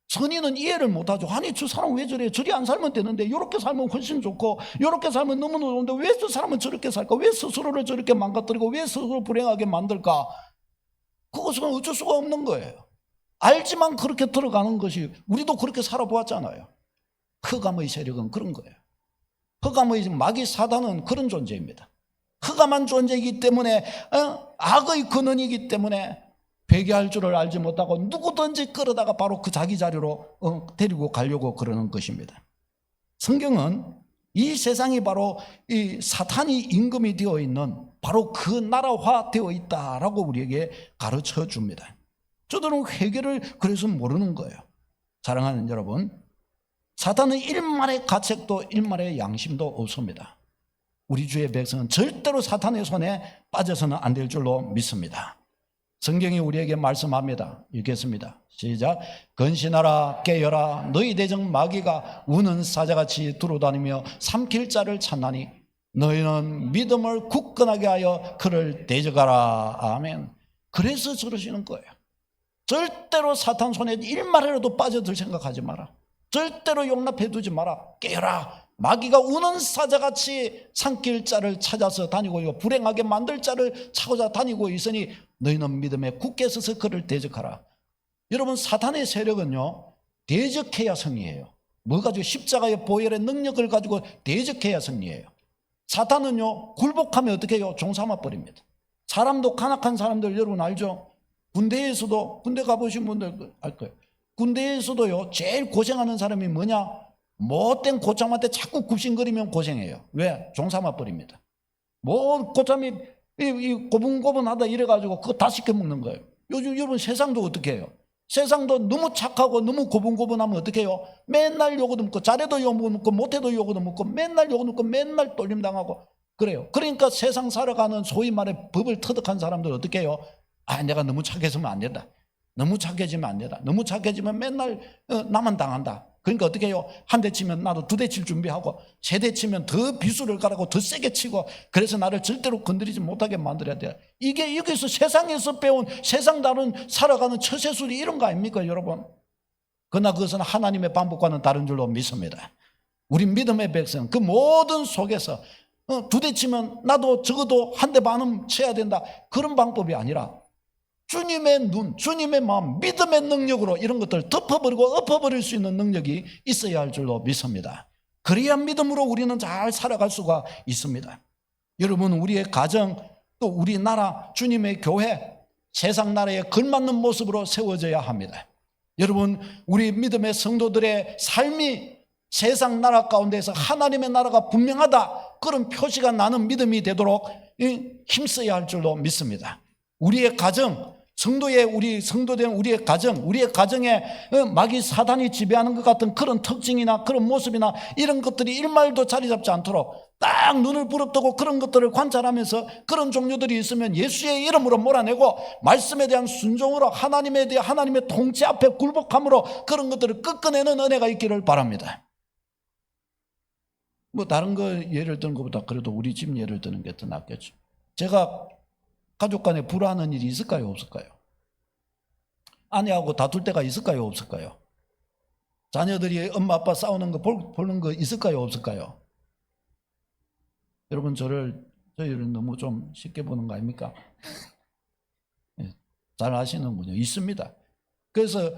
선인은 이해를 못하죠. 아니 저 사람 왜 저래? 저리 안 살면 되는데 이렇게 살면 훨씬 좋고 이렇게 살면 너무너무 좋은데 왜 저 사람은 저렇게 살까? 왜 스스로를 저렇게 망가뜨리고 왜 스스로 불행하게 만들까? 그것은 어쩔 수가 없는 거예요. 알지만 그렇게 들어가는 것이, 우리도 그렇게 살아보았잖아요. 흑암의 세력은 그런 거예요. 흑암의 마귀 사단은 그런 존재입니다. 흑암한 존재이기 때문에 악의 근원이기 때문에 회개할 줄을 알지 못하고 누구든지 끌어다가 바로 그 자기 자리로 데리고 가려고 그러는 것입니다. 성경은 이 세상이 바로 이 사탄이 임금이 되어 있는 바로 그 나라화 되어 있다라고 우리에게 가르쳐 줍니다. 저들은 회개를 그래서 모르는 거예요. 사랑하는 여러분, 사탄은 일말의 가책도 일말의 양심도 없습니다. 우리 주의 백성은 절대로 사탄의 손에 빠져서는 안 될 줄로 믿습니다. 성경이 우리에게 말씀합니다. 읽겠습니다. 시작. 근신하라 깨어라 너희 대적 마귀가 우는 사자같이 두루다니며 삼킬 자를 찾나니 너희는 믿음을 굳건하게 하여 그를 대적하라. 아멘. 그래서 저러시는 거예요. 절대로 사탄 손에 일말이라도 빠져들 생각하지 마라. 절대로 용납해 두지 마라. 깨어라. 마귀가 우는 사자같이 삼킬 자를 찾아서 다니고 불행하게 만들 자를 찾고자 다니고 있으니 너희는 믿음에 굳게 서서 그를 대적하라. 여러분, 사탄의 세력은요, 대적해야 승리해요. 뭐 가지고? 십자가의 보혈의 능력을 가지고 대적해야 승리해요. 사탄은요, 굴복하면 어떻게 해요? 종삼아 버립니다. 사람도 간악한 사람들 여러분 알죠? 군대에서도, 군대 가보신 분들 알 거예요. 군대에서도요, 제일 고생하는 사람이 뭐냐? 못된 고참한테 자꾸 굽신거리면 고생해요. 왜? 종삼아 버립니다. 뭐 고참이 고분고분하다 이래가지고 그거 다 시켜먹는 거예요. 요즘 여러분 세상도 어떻게 해요? 세상도 너무 착하고 너무 고분고분하면 어떻게 해요? 맨날 욕을 먹고, 잘해도 욕을 먹고 못해도 욕을 먹고 맨날 욕을 먹고 맨날 떨림당하고 그래요. 그러니까 세상 살아가는 소위 말해 법을 터득한 사람들 어떻게 해요? 아, 내가 너무 착해지면 안 된다. 너무 착해지면 안 된다. 너무 착해지면 맨날 나만 당한다. 그러니까 어떻게 해요? 한 대 치면 나도 두 대 칠 준비하고 세 대 치면 더 비수를 가라고 더 세게 치고 그래서 나를 절대로 건드리지 못하게 만들어야 돼요. 이게 여기서 세상에서 배운 세상 다른 살아가는 처세술이 이런 거 아닙니까 여러분? 그러나 그것은 하나님의 방법과는 다른 줄로 믿습니다. 우리 믿음의 백성 그 모든 속에서 두 대 치면 나도 적어도 한 대 반은 쳐야 된다. 그런 방법이 아니라 주님의 눈, 주님의 마음, 믿음의 능력으로 이런 것들을 덮어버리고 엎어버릴 수 있는 능력이 있어야 할 줄로 믿습니다. 그래야 믿음으로 우리는 잘 살아갈 수가 있습니다. 여러분, 우리의 가정, 또 우리 나라, 주님의 교회, 세상 나라에 걸맞는 모습으로 세워져야 합니다. 여러분, 우리 믿음의 성도들의 삶이 세상 나라 가운데서 하나님의 나라가 분명하다, 그런 표시가 나는 믿음이 되도록 힘써야 할 줄로 믿습니다. 우리의 가정, 우리 성도된 우리의 가정에 마귀 사단이 지배하는 것 같은 그런 특징이나 그런 모습이나 이런 것들이 일말도 자리 잡지 않도록 딱 눈을 부릅뜨고 그런 것들을 관찰하면서 그런 종류들이 있으면 예수의 이름으로 몰아내고 말씀에 대한 순종으로 하나님의 통치 앞에 굴복함으로 그런 것들을 꺾어내는 은혜가 있기를 바랍니다. 뭐 다른 거 예를 드는 것보다 그래도 우리 집 예를 드는 게 더 낫겠죠. 제가 가족 간에 불화하는 일이 있을까요? 없을까요? 아내하고 다툴 때가 있을까요? 없을까요? 자녀들이 엄마 아빠 싸우는 거 보는 거 있을까요? 없을까요? 여러분 저희를 너무 좀 쉽게 보는 거 아닙니까? 잘 아시는군요. 있습니다. 그래서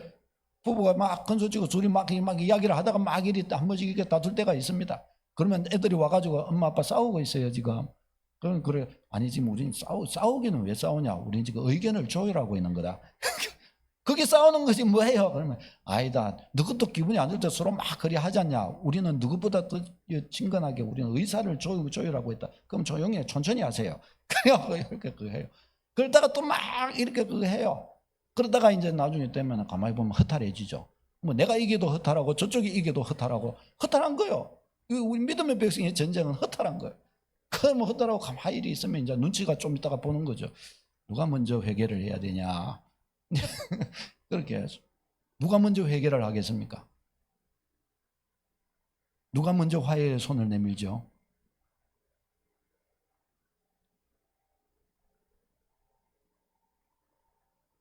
부부가 막 건소치고 둘이 막 이야기를 하다가 막 이리 한 번씩 이렇게 다툴 때가 있습니다. 그러면 애들이 와가지고 엄마 아빠 싸우고 있어요 지금. 그래. 아니 지금 우린 싸우기는 왜 싸우냐? 우린 지금 의견을 조율하고 있는 거다. 거기 싸우는 것이 뭐예요? 그러면 아니다. 누구도 기분이 안 좋을 때 서로 막 그리 하지 않냐. 우리는 누구보다 더 친근하게 우리는 의사를 조율하고 있다. 그럼 조용히 천천히 하세요. 그래요. 이렇게 그거 해요. 그러다가 또 막 이렇게 그거 해요. 그러다가 이제 나중에 되면 가만히 보면 허탈해지죠. 뭐 내가 이겨도 허탈하고 저쪽이 이겨도 허탈하고 허탈한 거예요. 우리 믿음의 백성의 전쟁은 허탈한 거예요. 그럼 허탈하고 가만히 있으면 이제 눈치가 좀 있다가 보는 거죠. 누가 먼저 회개를 해야 되냐. 그렇게 해야죠. 누가 먼저 회개를 하겠습니까? 누가 먼저 화해의 손을 내밀죠?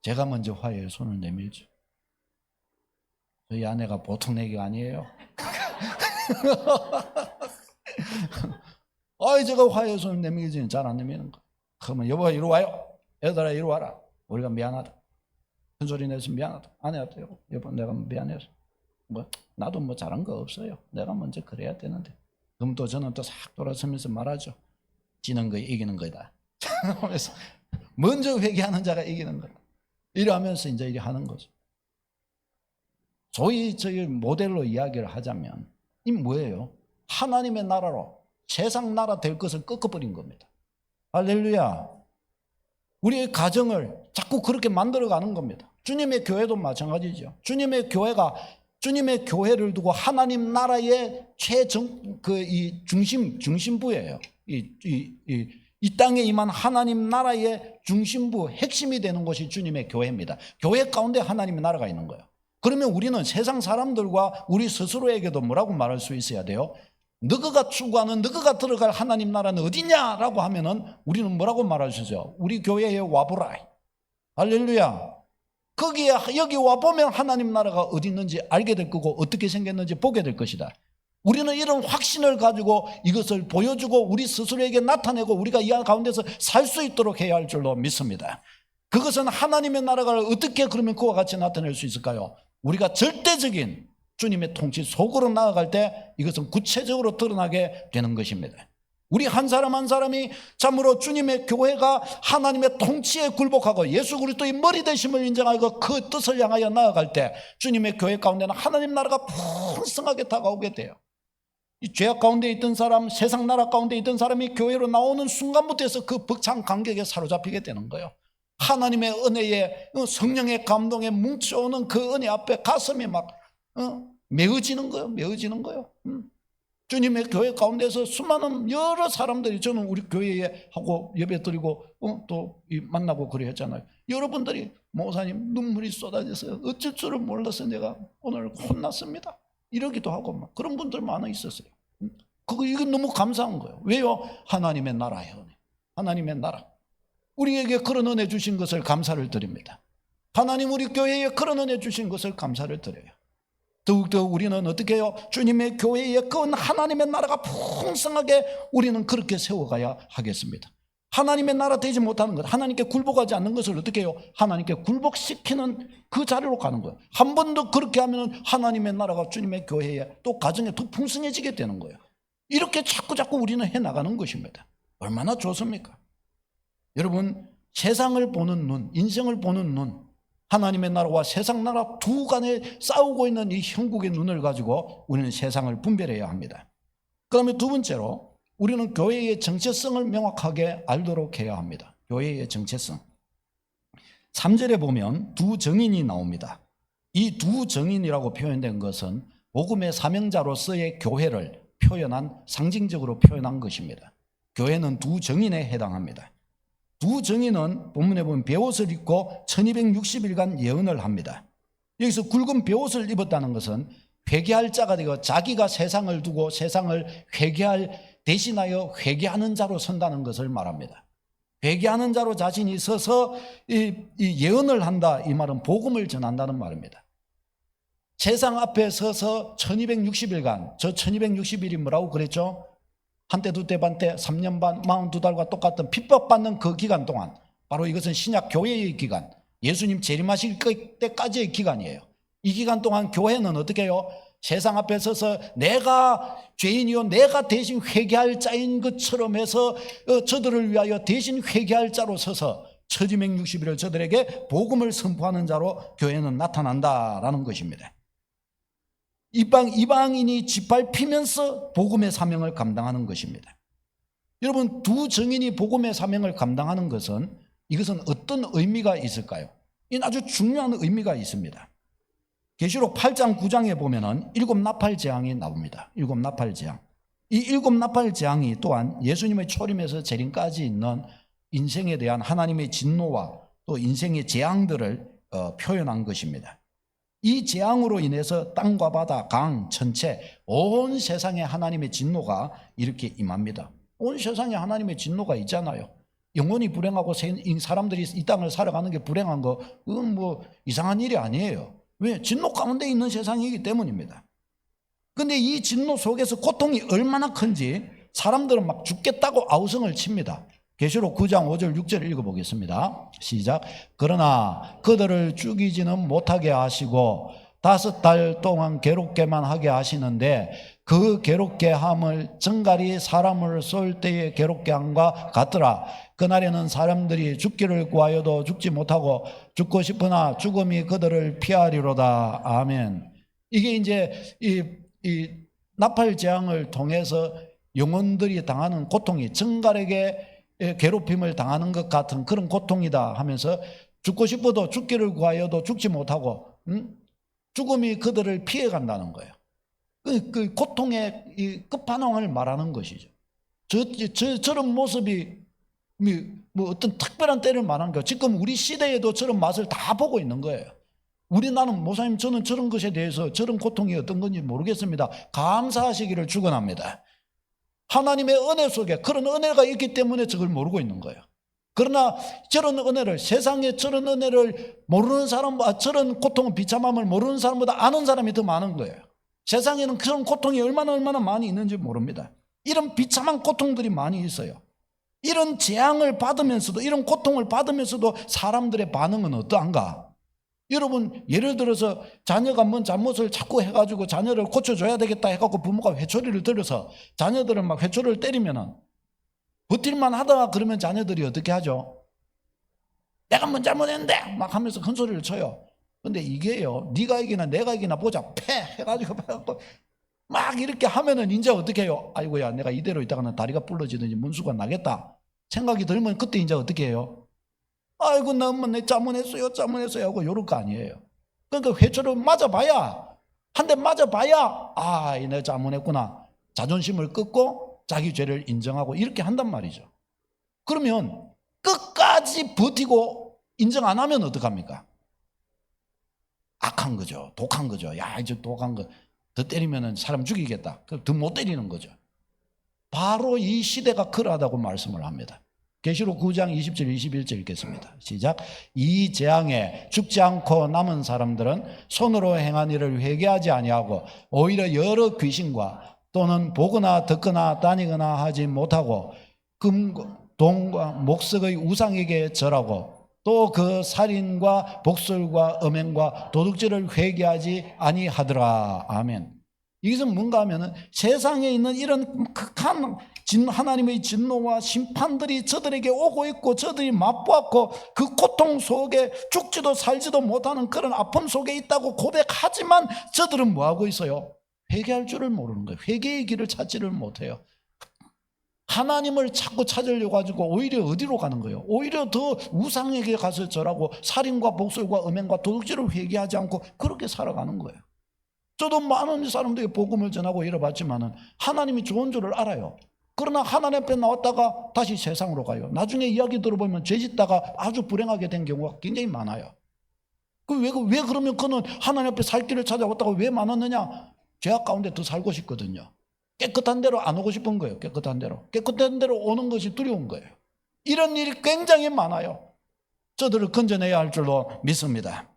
제가 먼저 화해의 손을 내밀죠. 저희 아내가 보통 내기가 아니에요. 제가 화해의 손을 내밀지는 잘 안 내미는 거. 그러면 여보가 이리 와요. 애들아 이리 와라. 우리가 미안하다. 큰 소리 내서 미안하다. 아내한테 여보 내가 미안해서 나도 뭐 잘한 거 없어요. 내가 먼저 그래야 되는데. 그럼 또 저는 또 싹 돌아서면서 말하죠. 지는 거 이기는 거다. 하면서 먼저 회개하는 자가 이기는 거다. 이러면서 이제 이렇게 하는 거죠. 소위 저희 모델로 이야기를 하자면 이 뭐예요? 하나님의 나라로 세상 나라 될 것을 꺾어버린 겁니다. 할렐루야. 우리의 가정을 자꾸 그렇게 만들어가는 겁니다. 주님의 교회도 마찬가지죠. 주님의 교회를 두고 하나님 나라의 중심부예요. 이 땅에 임한 하나님 나라의 중심부, 핵심이 되는 것이 주님의 교회입니다. 교회 가운데 하나님의 나라가 있는 거예요. 그러면 우리는 세상 사람들과 우리 스스로에게도 뭐라고 말할 수 있어야 돼요? 너가 추구하는 너가 들어갈 하나님 나라는 어디냐라고 하면은 우리는 뭐라고 말할 수 있어요? 우리 교회에 와보라. 할렐루야. 거기에 여기 와보면 하나님 나라가 어디 있는지 알게 될 거고 어떻게 생겼는지 보게 될 것이다. 우리는 이런 확신을 가지고 이것을 보여주고 우리 스스로에게 나타내고 우리가 이 가운데서 살 수 있도록 해야 할 줄로 믿습니다. 그것은 하나님의 나라가 어떻게 그러면 그와 같이 나타낼 수 있을까요? 우리가 절대적인 주님의 통치 속으로 나아갈 때 이것은 구체적으로 드러나게 되는 것입니다. 우리 한 사람 한 사람이 참으로 주님의 교회가 하나님의 통치에 굴복하고 예수 그리스도의 머리 되심을 인정하고 그 뜻을 향하여 나아갈 때 주님의 교회 가운데는 하나님 나라가 풍성하게 다가오게 돼요. 이 죄악 가운데 있던 사람, 세상 나라 가운데 있던 사람이 교회로 나오는 순간부터 해서 그 벅찬 감격에 사로잡히게 되는 거예요. 하나님의 은혜에 성령의 감동에 뭉쳐오는 그 은혜 앞에 가슴이 막 메어지는 거예요. 주님의 교회 가운데서 수많은 여러 사람들이 저는 우리 교회에 하고 예배 드리고 또 만나고 그래 했잖아요. 여러분들이 목사님 눈물이 쏟아져서 어쩔 줄을 몰라서 내가 오늘 혼났습니다. 이러기도 하고 막 그런 분들 많아 있었어요. 이건 너무 감사한 거예요. 왜요? 하나님의 나라예요. 하나님의 나라. 우리에게 그런 은혜 주신 것을 감사를 드립니다. 하나님 우리 교회에 그런 은혜 주신 것을 감사를 드려요. 더욱더 우리는 어떻게 해요? 주님의 교회에 그 하나님의 나라가 풍성하게 우리는 그렇게 세워가야 하겠습니다. 하나님의 나라 되지 못하는 것, 하나님께 굴복하지 않는 것을 어떻게 해요? 하나님께 굴복시키는 그 자리로 가는 거예요. 한 번 더 그렇게 하면 하나님의 나라가 주님의 교회에 또 가정에 더 풍성해지게 되는 거예요. 이렇게 자꾸 우리는 해나가는 것입니다. 얼마나 좋습니까? 여러분, 세상을 보는 눈, 인생을 보는 눈, 하나님의 나라와 세상 나라 두 간에 싸우고 있는 이 형국의 눈을 가지고 우리는 세상을 분별해야 합니다. 그다음에 두 번째로 우리는 교회의 정체성을 명확하게 알도록 해야 합니다. 교회의 정체성. 3절에 보면 두 정인이 나옵니다. 이 두 정인이라고 표현된 것은 복음의 사명자로서의 교회를 상징적으로 표현한 것입니다. 교회는 두 정인에 해당합니다. 두 정인은 본문에 보면 베옷을 입고 1260일간 예언을 합니다. 여기서 굵은 베옷을 입었다는 것은 회개할 자가 되고 자기가 세상을 두고 세상을 대신하여 회개하는 자로 선다는 것을 말합니다. 회개하는 자로 자신이 서서 이 예언을 한다, 이 말은 복음을 전한다는 말입니다. 세상 앞에 서서 1260일간, 저 1260일이 뭐라고 그랬죠? 한때 두때 반때 3년 반 42달과 똑같은 핍박받는 그 기간 동안, 바로 이것은 신약 교회의 기간, 예수님 재림하실 때까지의 기간이에요. 이 기간 동안 교회는 어떻게 해요? 세상 앞에 서서 내가 죄인이요 내가 대신 회개할 자인 것처럼 해서 저들을 위하여 대신 회개할 자로 서서 처지맹60일을 저들에게 복음을 선포하는 자로 교회는 나타난다라는 것입니다. 이방인이 짓밟히면서 복음의 사명을 감당하는 것입니다. 여러분, 두 증인이 복음의 사명을 감당하는 것은 이것은 어떤 의미가 있을까요? 이는 아주 중요한 의미가 있습니다. 계시록 8장 9장에 보면은 7 나팔 재앙이 나옵니다. 7 나팔 재앙. 이 7 나팔 재앙이 또한 예수님의 초림에서 재림까지 있는 인생에 대한 하나님의 진노와 또 인생의 재앙들을 표현한 것입니다. 이 재앙으로 인해서 땅과 바다, 강, 천체, 온 세상에 하나님의 진노가 이렇게 임합니다. 온 세상에 하나님의 진노가 있잖아요. 영혼이 불행하고 사람들이 이 땅을 살아가는 게 불행한 거, 그건 뭐 이상한 일이 아니에요. 왜? 진노 가운데 있는 세상이기 때문입니다. 근데 이 진노 속에서 고통이 얼마나 큰지 사람들은 막 죽겠다고 아우성을 칩니다. 계시록 9장 5절 6절 읽어보겠습니다. 시작. 그러나 그들을 죽이지는 못하게 하시고 5달 동안 괴롭게만 하게 하시는데 그 괴롭게 함을 정갈이 사람을 쏠 때의 괴롭게 함과 같더라. 그날에는 사람들이 죽기를 구하여도 죽지 못하고 죽고 싶으나 죽음이 그들을 피하리로다. 아멘. 이게 이제 이 나팔 재앙을 통해서 영혼들이 당하는 고통이 정갈에게 괴롭힘을 당하는 것 같은 그런 고통이다 하면서 죽고 싶어도 죽기를 구하여도 죽지 못하고 죽음이 그들을 피해간다는 거예요. 그 고통의 이 끝판왕을 말하는 것이죠. 저런 모습이 뭐 어떤 특별한 때를 말하는 거예요. 지금 우리 시대에도 저런 맛을 다 보고 있는 거예요. 나는 목사님 저는 저런 것에 대해서 저런 고통이 어떤 건지 모르겠습니다. 감사하시기를 축원합니다. 하나님의 은혜 속에 그런 은혜가 있기 때문에 저걸 모르고 있는 거예요. 그러나 저런 은혜를, 세상에 저런 은혜를 모르는 사람보다, 저런 고통의 비참함을 모르는 사람보다 아는 사람이 더 많은 거예요. 세상에는 그런 고통이 얼마나 많이 있는지 모릅니다. 이런 비참한 고통들이 많이 있어요. 이런 재앙을 받으면서도, 이런 고통을 받으면서도 사람들의 반응은 어떠한가? 여러분, 예를 들어서 자녀가 뭔 잘못을 자꾸 해가지고 자녀를 고쳐줘야 되겠다 해갖고 부모가 회초리를 들어서 자녀들은 막 회초리를 때리면은 버틸만 하다가 그러면 자녀들이 어떻게 하죠? 내가 뭔 잘못했는데 막 하면서 큰 소리를 쳐요. 근데 이게요, 네가 이기나 내가 이기나 보자 패 해가지고 막 이렇게 하면은 이제 어떻게 해요? 아이고야, 내가 이대로 있다가는 다리가 부러지든지 문수가 나겠다 생각이 들면 그때 이제 어떻게 해요? 아이고, 나 엄마 내 잘못했어요 하고 요럴 거 아니에요. 그러니까 회초를 맞아봐야, 한 대 맞아봐야 내가 잘못했구나, 자존심을 끊고 자기 죄를 인정하고 이렇게 한단 말이죠. 그러면 끝까지 버티고 인정 안 하면 어떡합니까? 악한 거죠. 독한 거죠. 야, 이제 독한 거 더 때리면 사람 죽이겠다. 더 못 때리는 거죠. 바로 이 시대가 그러하다고 말씀을 합니다. 계시록 9장 20절 21절 읽겠습니다. 시작. 이 재앙에 죽지 않고 남은 사람들은 손으로 행한 일을 회개하지 아니하고 오히려 여러 귀신과 또는 보거나 듣거나 다니거나 하지 못하고 금과 돈과 목석의 우상에게 절하고 또 그 살인과 복술과 음행과 도둑질을 회개하지 아니하더라. 아멘. 이것은 뭔가 하면은 세상에 있는 이런 극한 하나님의 진노와 심판들이 저들에게 오고 있고 저들이 맛보았고 그 고통 속에 죽지도 살지도 못하는 그런 아픔 속에 있다고 고백하지만 저들은 뭐하고 있어요? 회개할 줄을 모르는 거예요. 회개의 길을 찾지를 못해요. 하나님을 자꾸 찾으려고 가지고 오히려 어디로 가는 거예요? 오히려 더 우상에게 가서 절하고 살인과 복술과 음행과 도둑질을 회개하지 않고 그렇게 살아가는 거예요. 저도 많은 사람들에게 복음을 전하고 이뤄봤지만은 하나님이 좋은 줄을 알아요. 그러나 하나님 앞에 나왔다가 다시 세상으로 가요. 나중에 이야기 들어보면 죄짓다가 아주 불행하게 된 경우가 굉장히 많아요. 왜 그러면 그는 하나님 앞에 살 길을 찾아왔다가 왜 많았느냐? 죄악 가운데 더 살고 싶거든요. 깨끗한 데로 안 오고 싶은 거예요. 깨끗한 데로 오는 것이 두려운 거예요. 이런 일이 굉장히 많아요. 저들을 건져내야 할 줄로 믿습니다.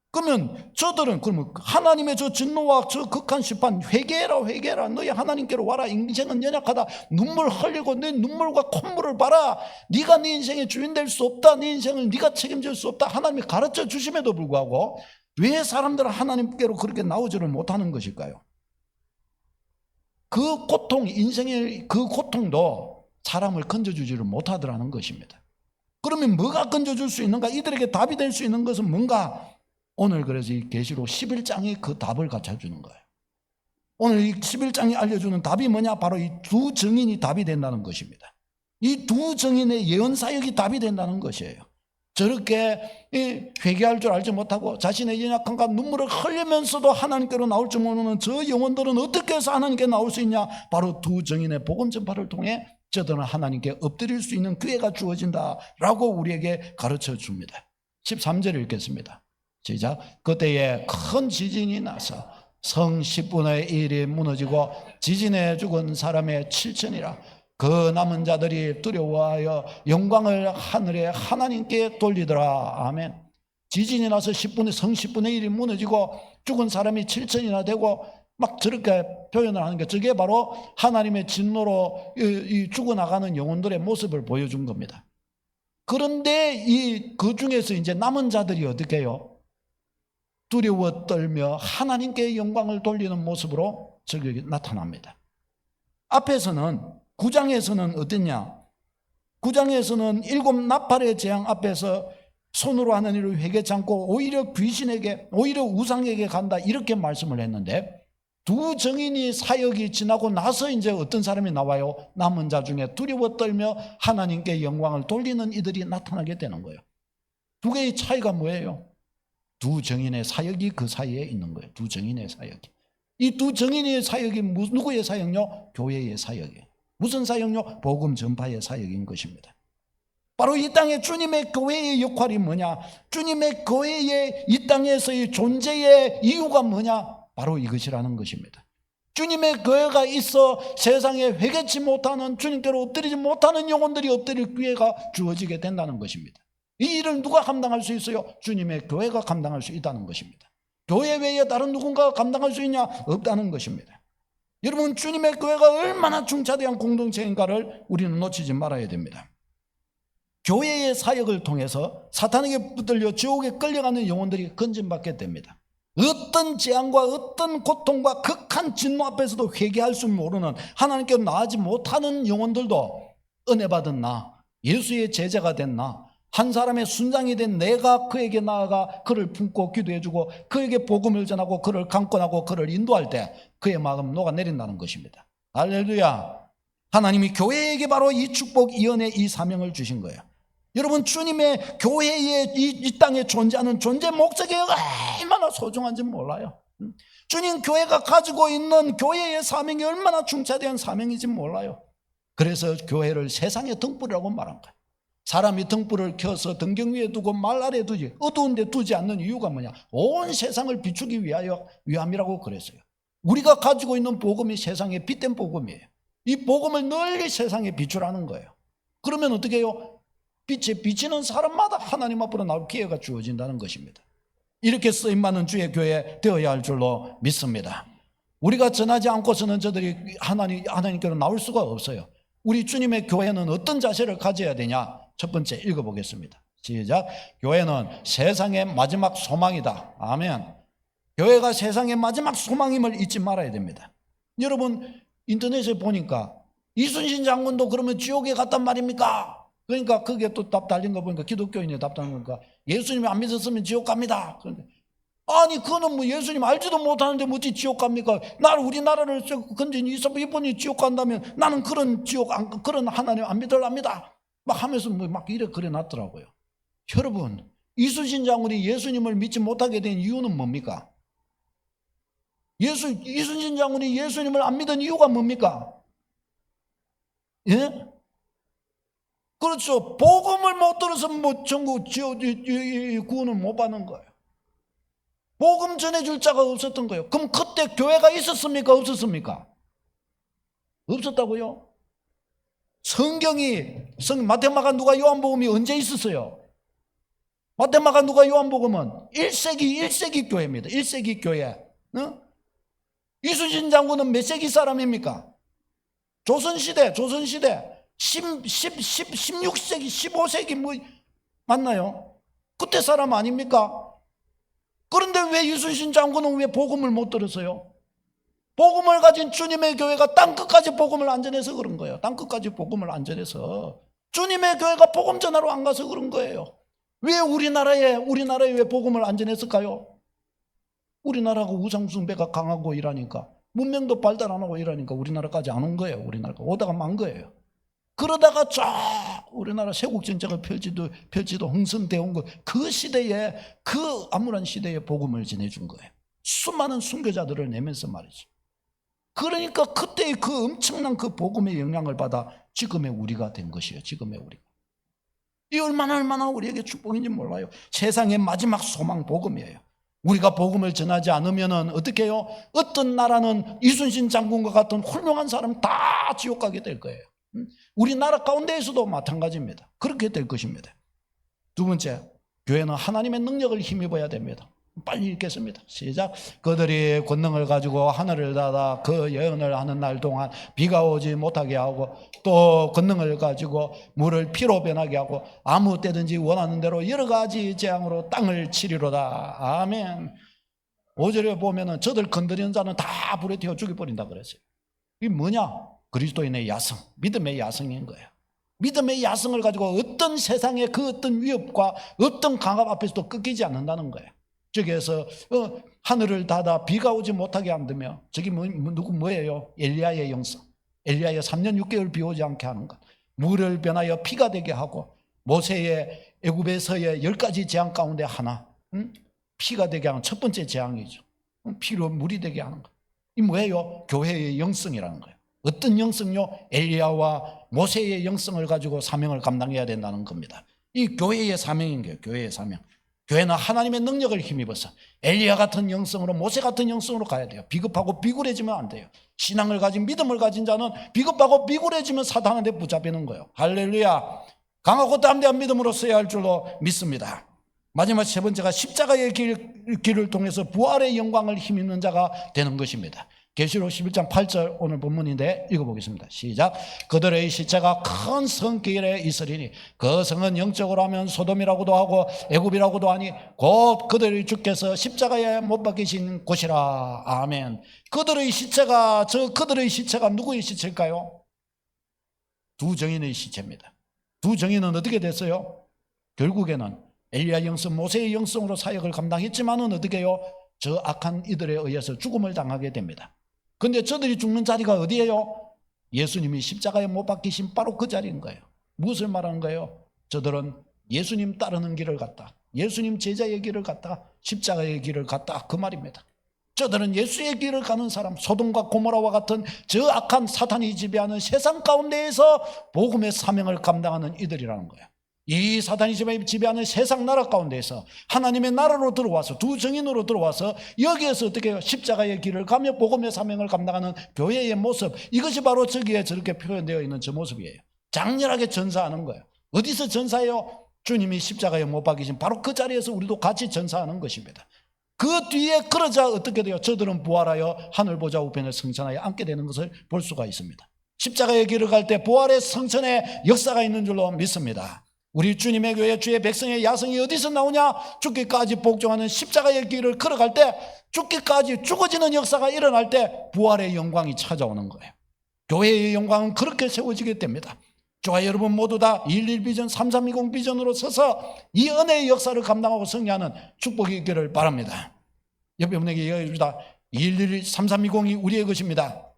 그러면 저들은 하나님의 저 진노와 저 극한 심판, 회개해라 너희 하나님께로 와라. 인생은 연약하다. 눈물 흘리고 내 눈물과 콧물을 봐라. 네가 네 인생의 주인 될 수 없다. 네 인생을 네가 책임질 수 없다. 하나님이 가르쳐 주심에도 불구하고 왜 사람들은 하나님께로 그렇게 나오지를 못하는 것일까요? 그 고통, 인생의 그 고통도 사람을 건져주지를 못하더라는 것입니다. 그러면 뭐가 건져줄 수 있는가? 이들에게 답이 될 수 있는 것은 뭔가? 오늘 그래서 이 계시록 11장이 그 답을 갖춰주는 거예요. 오늘 이 11장이 알려주는 답이 뭐냐? 바로 이 두 증인이 답이 된다는 것입니다. 이 두 증인의 예언 사역이 답이 된다는 것이에요. 저렇게 회개할 줄 알지 못하고 자신의 연약함과 눈물을 흘리면서도 하나님께로 나올 줄 모르는 저 영혼들은 어떻게 해서 하나님께 나올 수 있냐? 바로 두 증인의 복음 전파를 통해 저들은 하나님께 엎드릴 수 있는 기회가 주어진다라고 우리에게 가르쳐 줍니다. 13절 읽겠습니다. 시작. 그때에 큰 지진이 나서 성 10분의 1이 무너지고 지진에 죽은 사람의 7천이라. 그 남은 자들이 두려워하여 영광을 하늘에 하나님께 돌리더라. 아멘. 지진이 나서 성 10분의 1이 무너지고 죽은 사람이 7천이나 되고 막 저렇게 표현을 하는 게 저게 바로 하나님의 진노로 죽어나가는 영혼들의 모습을 보여준 겁니다. 그런데 그 중에서 이제 남은 자들이 어떻게 해요? 두려워 떨며 하나님께 영광을 돌리는 모습으로 저기 나타납니다. 앞에서는 9장에서는 어땠냐? 9장에서는 7 나팔의 재앙 앞에서 손으로 하는 일을 회개치 않고 오히려 귀신에게, 오히려 우상에게 간다, 이렇게 말씀을 했는데, 두 증인이 사역이 지나고 나서 이제 어떤 사람이 나와요? 남은 자 중에 두려워 떨며 하나님께 영광을 돌리는 이들이 나타나게 되는 거예요. 두 개의 차이가 뭐예요? 두 증인의 사역이 그 사이에 있는 거예요. 두 증인의 사역이. 이 두 증인의 사역이 누구의 사역요? 교회의 사역이에요. 무슨 사역요? 복음 전파의 사역인 것입니다. 바로 이 땅에 주님의 교회의 역할이 뭐냐? 주님의 교회의 이 땅에서의 존재의 이유가 뭐냐? 바로 이것이라는 것입니다. 주님의 교회가 있어 세상에 회개치 못하는, 주님께로 엎드리지 못하는 영혼들이 엎드릴 기회가 주어지게 된다는 것입니다. 이 일을 누가 감당할 수 있어요? 주님의 교회가 감당할 수 있다는 것입니다. 교회 외에 다른 누군가가 감당할 수 있냐? 없다는 것입니다. 여러분, 주님의 교회가 얼마나 중차대한 공동체인가를 우리는 놓치지 말아야 됩니다. 교회의 사역을 통해서 사탄에게 붙들려 지옥에 끌려가는 영혼들이 건진받게 됩니다. 어떤 재앙과 어떤 고통과 극한 진노 앞에서도 회개할 줄 모르는, 하나님께 나아지 못하는 영혼들도 은혜 받은 나, 예수의 제자가 된 나, 한 사람의 순장이 된 내가 그에게 나아가 그를 품고 기도해주고 그에게 복음을 전하고 그를 강권하고 그를 인도할 때 그의 마음 녹아내린다는 것입니다. 할렐루야. 하나님이 교회에게 바로 이 축복, 이 은혜, 이 사명을 주신 거예요. 여러분, 주님의 교회에 이 땅에 존재하는 존재 목적이 얼마나 소중한지 몰라요. 주님 교회가 가지고 있는 교회의 사명이 얼마나 중차대한 사명인지 몰라요. 그래서 교회를 세상의 등불이라고 말한 거예요. 사람이 등불을 켜서 등경 위에 두고 말 아래에 두지, 어두운 데 두지 않는 이유가 뭐냐? 온 세상을 비추기 위함이라고 그랬어요. 우리가 가지고 있는 복음이 세상에 빛된 복음이에요. 이 복음을 널리 세상에 비추라는 거예요. 그러면 어떻게 해요? 빛에 비치는 사람마다 하나님 앞으로 나올 기회가 주어진다는 것입니다. 이렇게 쓰임받는 주의 교회 되어야 할 줄로 믿습니다. 우리가 전하지 않고서는 저들이 하나님께로 나올 수가 없어요. 우리 주님의 교회는 어떤 자세를 가져야 되냐? 첫 번째 읽어보겠습니다. 시작. 교회는 세상의 마지막 소망이다. 아멘. 교회가 세상의 마지막 소망임을 잊지 말아야 됩니다. 여러분, 인터넷에 보니까 이순신 장군도 그러면 지옥에 갔단 말입니까? 그러니까 그게 또 답 달린 거 보니까 기독교인이 답 달린 거니까 예수님이 안 믿었으면 지옥 갑니다. 그런데 아니, 그거는 뭐 예수님 알지도 못하는데 어찌 지옥 갑니까? 우리나라를 건진 이분이 지옥 간다면 나는 그런 그런 하나님 안 믿으랍니다. 막 하면서 막 이래 그래 놨더라고요. 여러분, 이순신 장군이 예수님을 믿지 못하게 된 이유는 뭡니까? 이순신 장군이 예수님을 안 믿은 이유가 뭡니까? 예? 그렇죠. 복음을 못 들어서 전국 구원을 못 받는 거예요. 복음 전해줄 자가 없었던 거예요. 그럼 그때 교회가 있었습니까? 없었습니까? 없었다고요? 마태마가 누가 요한복음이 언제 있었어요? 마태마가 누가 요한복음은 1세기 교회입니다. 1세기 교회. 이순신 장군은 몇 세기 사람입니까? 조선시대 16세기 15세기 맞나요? 그때 사람 아닙니까? 그런데 왜 이순신 장군은 왜 복음을 못 들었어요? 복음을 가진 주님의 교회가 땅끝까지 복음을 안 전해서 그런 거예요. 땅끝까지 복음을 안 전해서 주님의 교회가 복음 전하러 안 가서 그런 거예요. 왜 우리나라에 왜 복음을 안 전했을까요? 우리나라가 우상숭배가 강하고 이러니까, 문명도 발달 안 하고 이러니까 우리나라까지 안 온 거예요. 우리나라가 오다가 만 거예요. 그러다가 쫙 우리나라 세국정책을 펼치도 흥선되어 온 거, 그 시대에, 그 암울한 시대에 복음을 전해준 거예요. 수많은 순교자들을 내면서 말이죠. 그러니까 그때의 그 엄청난 그 복음의 영향을 받아 지금의 우리가 된 것이에요. 지금의 우리가. 이 얼마나 우리에게 축복인지 몰라요. 세상의 마지막 소망 복음이에요. 우리가 복음을 전하지 않으면 어떻게 해요? 어떤 나라는 이순신 장군과 같은 훌륭한 사람 다 지옥 가게 될 거예요. 우리나라 가운데에서도 마찬가지입니다. 그렇게 될 것입니다. 두 번째, 교회는 하나님의 능력을 힘입어야 됩니다. 빨리 읽겠습니다. 시작. 그들이 권능을 가지고 하늘을 닫아 그 예언을 하는 날 동안 비가 오지 못하게 하고, 또 권능을 가지고 물을 피로 변하게 하고, 아무 때든지 원하는 대로 여러 가지 재앙으로 땅을 치리로다. 아멘. 5절에 보면은 저들 건드리는 자는 다 불에 태워 죽여버린다 그랬어요. 이게 뭐냐? 그리스도인의 야성, 믿음의 야성인 거예요. 믿음의 야성을 가지고 어떤 세상의 그 어떤 위협과 어떤 강압 앞에서도 꺾이지 않는다는 거예요. 저기에서 하늘을 닫아 비가 오지 못하게 한다며, 저기 누구 뭐예요? 엘리야의 영성. 엘리야의 3년 6개월 비 오지 않게 하는 것. 물을 변하여 피가 되게 하고, 모세의 애굽에서의 10가지 재앙 가운데 하나, 피가 되게 하는 첫 번째 재앙이죠. 피로 물이 되게 하는 것. 이 뭐예요? 교회의 영성이라는 거예요. 어떤 영성요? 엘리야와 모세의 영성을 가지고 사명을 감당해야 된다는 겁니다. 이 교회의 사명인 거예요. 교회의 사명. 교회는 하나님의 능력을 힘입어서 엘리야 같은 영성으로, 모세 같은 영성으로 가야 돼요. 비겁하고 비굴해지면 안 돼요. 신앙을 가진, 믿음을 가진 자는 비겁하고 비굴해지면 사탄한테 붙잡히는 거예요. 할렐루야. 강하고 담대한 믿음으로 써야 할 줄로 믿습니다. 마지막 세 번째가 십자가의 길을 통해서 부활의 영광을 힘입는 자가 되는 것입니다. 계시록 11장 8절 오늘 본문인데 읽어보겠습니다. 시작. 그들의 시체가 큰 성길에 있으리니 그 성은 영적으로 하면 소돔이라고도 하고 애굽이라고도 하니 곧 그들의 주께서 십자가에 못 박히신 곳이라. 아멘. 그들의 시체가 누구의 시체일까요? 두 정인의 시체입니다. 두 정인은 어떻게 됐어요? 결국에는 엘리야 영성, 모세의 영성으로 사역을 감당했지만은 어떻게 해요? 저 악한 이들에 의해서 죽음을 당하게 됩니다. 근데 저들이 죽는 자리가 어디예요? 예수님이 십자가에 못 박히신 바로 그 자리인 거예요. 무엇을 말하는 거예요? 저들은 예수님 따르는 길을 갔다, 예수님 제자의 길을 갔다, 십자가의 길을 갔다, 그 말입니다. 저들은 예수의 길을 가는 사람, 소돔과 고모라와 같은 저 악한 사탄이 지배하는 세상 가운데에서 복음의 사명을 감당하는 이들이라는 거예요. 이 사탄이 지배하는 세상 나라 가운데에서 하나님의 나라로 들어와서, 두 정인으로 들어와서 여기에서 어떻게 해요? 십자가의 길을 가며 복음의 사명을 감당하는 교회의 모습, 이것이 바로 저기에 저렇게 표현되어 있는 저 모습이에요. 장렬하게 전사하는 거예요. 어디서 전사해요? 주님이 십자가에 못 박히신 바로 그 자리에서 우리도 같이 전사하는 것입니다. 그 뒤에 그러자 어떻게 돼요? 저들은 부활하여 하늘 보좌 우편에 승천하여 앉게 되는 것을 볼 수가 있습니다. 십자가의 길을 갈 때 부활의 성천의 역사가 있는 줄로 믿습니다. 우리 주님의 교회, 주의 백성의 야성이 어디서 나오냐? 죽기까지 복종하는 십자가의 길을 걸어갈 때, 죽기까지 죽어지는 역사가 일어날 때 부활의 영광이 찾아오는 거예요. 교회의 영광은 그렇게 세워지게 됩니다. 저와 여러분 모두 다 111 비전, 3320 비전으로 서서 이 은혜의 역사를 감당하고 승리하는 축복이 있기를 바랍니다. 옆에 분에게 얘기해줍니다. 111, 3320이 우리의 것입니다.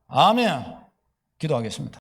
아멘. 기도하겠습니다.